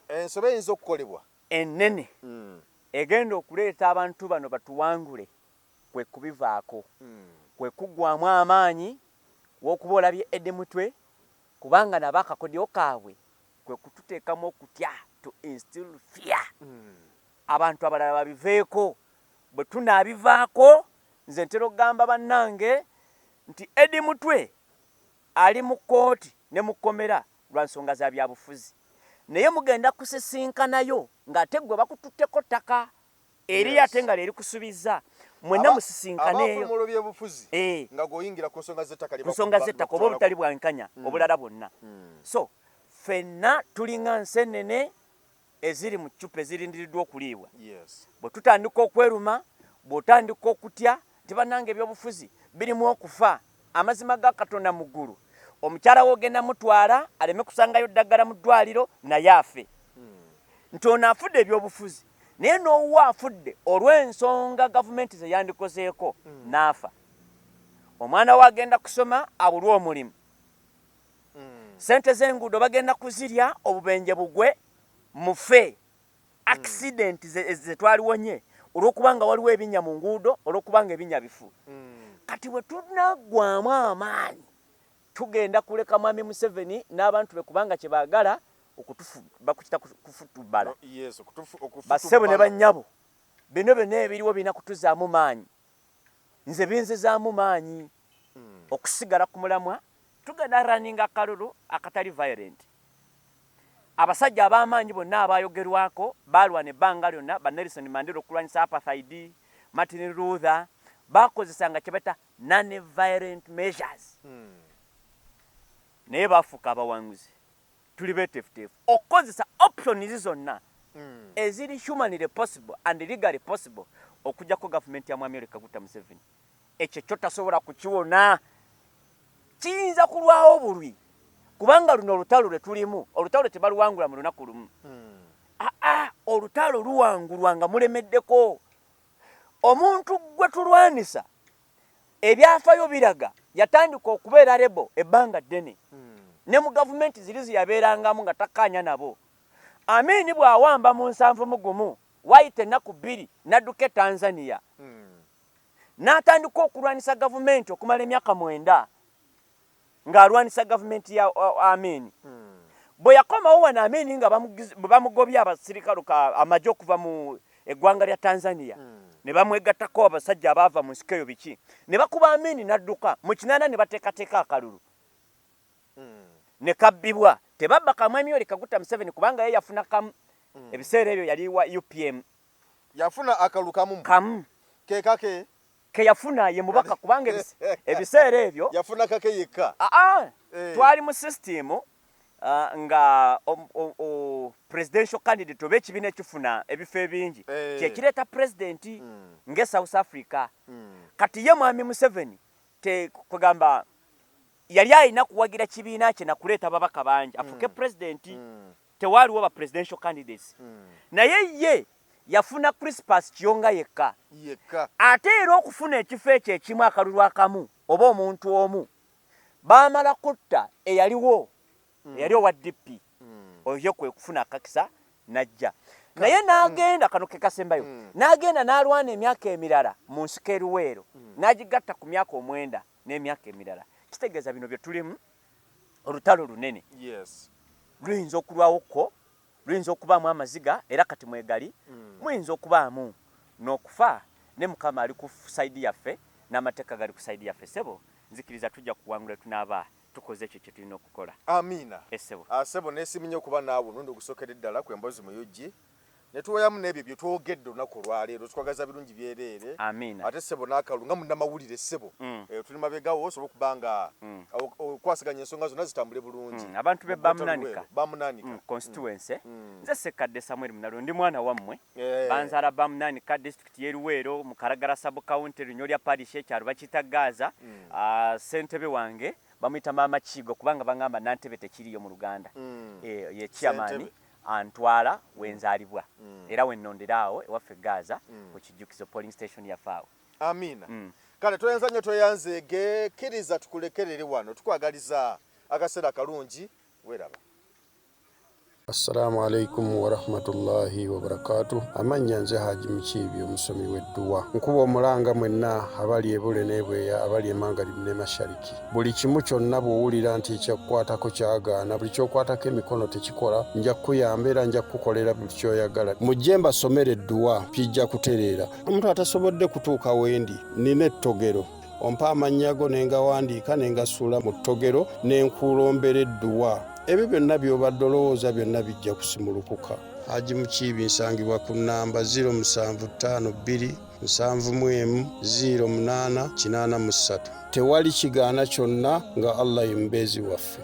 ensobi eyinza okukolebwa ennene egenda okuleeta abantu bano batuwangule kwe kubivaako, kwe kuggwamu amaanyi w'okuba olabye Eddie Mutwe kubanga nabo akakodyo kaabwe kwe kututeekamu okutya to instill fear. Abantu abalala babiveeko bwe tunaabivaako nze ntera okugamba bannange nti Eddie Mutwe ali mu kkooti ne mu kkomera lwa nsonga za byabufuzi naye mugenda kusisinkanayo ng'ate gwe bakututteko ttaka eri ate nga lyeri kusubiza mwenna musisinkaneeyo abafulumo by'obufuzi nga goyingira ku nsonga z'ettaka oba obutali bwankanya obulala bwonna. So ffenna tulinga nseenene eziri mu ccupa ezirindiriddwa okuliibwa. Bwe tutandika okweruma bw'otandika okutya nti bannange ebyobufuzi birimu okufa amazima ga Katonda mu ggulu omukyala w'ogenda mutwala aleme kusangayo ddagala mu ddwaliro naye afe nti ono afudde ebyobufuzi naye n'owa afudde olw'ensonga gavumenti ze yandikozeeko n'afa. Omwana we agenda kusoma abulwa omulimu, sente z'enguudo bagenda kuzirya obubenje bugwe mufe, accident ze twaliwonye olw'okubanga waliwo ebinnya mu nguudo olw'okubanga ebinnya bifu. Kati bwe tunaggwamu amaanyi tugenda kuleka Mwami Museveni n'abantu be kubanga kye baagala bakukita kufutubala. Bassebo ne bannyabo bino byonna ebiriwo birina kutuzaamu maanyi. Nze binzizaamu maanyi okusigala ku mulamwa tugenda running akalulu akatali violent. Abasajja ab'amaanyi bonna abayogerwako balwana ebbanga lyonna ba Nelson Mandela okulwanyisa apartheid, Martin Luther bakozesanga kye bata non-violent measures. Naye bafuuka abawanguzi. Tuli betefutefu okukozesa options zonna eziri humanly possible and legally possible okujjako gavumenti ya Mwami Kaguta Museveni. Ekyo kyo tasobola kukiwona kiyinza kulwawo bulwi kubanga luno olutalo lwe tulimu olutalo tebaluwangula mu lunaku lumu. Olutalo luwangulwa nga mulemeddeko. Omuntu gwe tulwanisa ebyafaayo biraga yatandika okubeera lebo ebbanga ddene ne mu gavumenti ziri yabeerangamu nga takkaanya nabo. Amin bw'awamba mu 7 wayita ennaku 2 n'adduka e Tanzania n'atandika okulwanisa gavumenti okumala emyaka 9 ng'alwanisa gavumenti ya Amin. Bwe yakomawo wano Amin nga bamugobya abasirikale amagye okuva mu eggwanga lya Tanzania ne bamwegattako abasajja abaava mu nsiko eyo biki ne bakuba Amin n'adduka mu 8 ne bateekateeka akalulu ne kabbibwa. Tebabba Mwami Kaguta Museveni kubanga ye yafuna kamu ebiseera ebyo yali wa UPM yafuna akalu kamu kekake ke yafuna ye mubaka kubanga ebiseera ebyo yafuna kake yekka. Twali mu system nga presidential candidate oba ekibiina ekifuna ebifo ebingi kyekireeta president nge South Africa. Kati ye Mwami Museveni kugamba yali alina kuwagira kibiina kye nakuleeta babaka bangi afuke president. Tewaaliwo ba presidential candidates naye ye yafuna Crispus Kiyonga yekka. Ate era okufuna ekifo ekyo ekimu akalulu akamu oba omuntu omu baamala kutta eyaliwo eyali owa DP oyo kwe kufuna akakisa najja naye n'agenda kano ke kasembayo n'agenda n'alwana emyaka emirala mu nsiko eruweero n'agigatta ku myaka 9 n'emyaka emirala. Kitegeeza bino bye tulimu olutalo lunene. Luyinza okulwawoko, luyinza okubaamu amaziga era kati mwegali muyinza okubaamu n'okufa ne Mukama ali ku saidi yaffe n'amateeka gali ku saidi yaffe. Sebo nzikiriza tujja kuwangula tunaaba tukoze ekyo kye tulina okukola. Amina. Sebo. Sebo neesiminye okuba naawe nundi ogusookera ddala ku emboozi mu UG ne tuwayamu n'ebyo bye twogedde olunaku olwaleero tukwagaza birungi byereere. Amina. Ate Sebo n'akalulu nga munnamawulire Sebo tuli mabegawo osobola okubanga okwasiganya ensonga zonna zitambule bulungi. Abantu be bamunaanika constituency. Nze Ssekadde Samuel Munalo ndi mwana wammwe banzaala bamunaanika district y'Eruweero mu Kalagala sub county Lunyolya parish ekyalo bakiyita Gaza. Ssentebe wange bamuyita Maama Kigo kubanga bangamba Nantebe tekiriyo mu Luganda. Ye chairman antwala wenzaalibwa era wennonderaawo ewaffe Gaza ku kijjukizo polling station yafaawo. Amina. Kale toyenza nnyo toyanzeege kkiriza tukulekerere wano tukwagaliza akaseera kalungi weeraba. Assalamu alaikum wa rahmatullahi wa barakatuh. Amanya nze Haji Mukiibi omusomi w'edduwa. Nkuba omulanga mwenna abali ebule n'ebweya abali emanga ne mashariki. Buli kimu kyonna bw'owulira nti ekyakukwatako kyagaana, buli ky'okwatako emikono tekikola, nja kukuyamba era nja kukukolera buli ky'oyagala. Mujje mbasomere edduwa kijja kutereera. Omuntu atasobodde kutuuka wendi nina ettogero. Ompa amannya go ne ngawandiika ne ngasuula mu ttogero ne nkulombera edduwa. Ebyo byonna by'obadde olowooza byonna bijja kusimulukuka. Haji Mukiibi nsangibwa ku nnamba 0752 71 0883. Tewali kigaana kyonna nga Allah ye mubeezi waffe.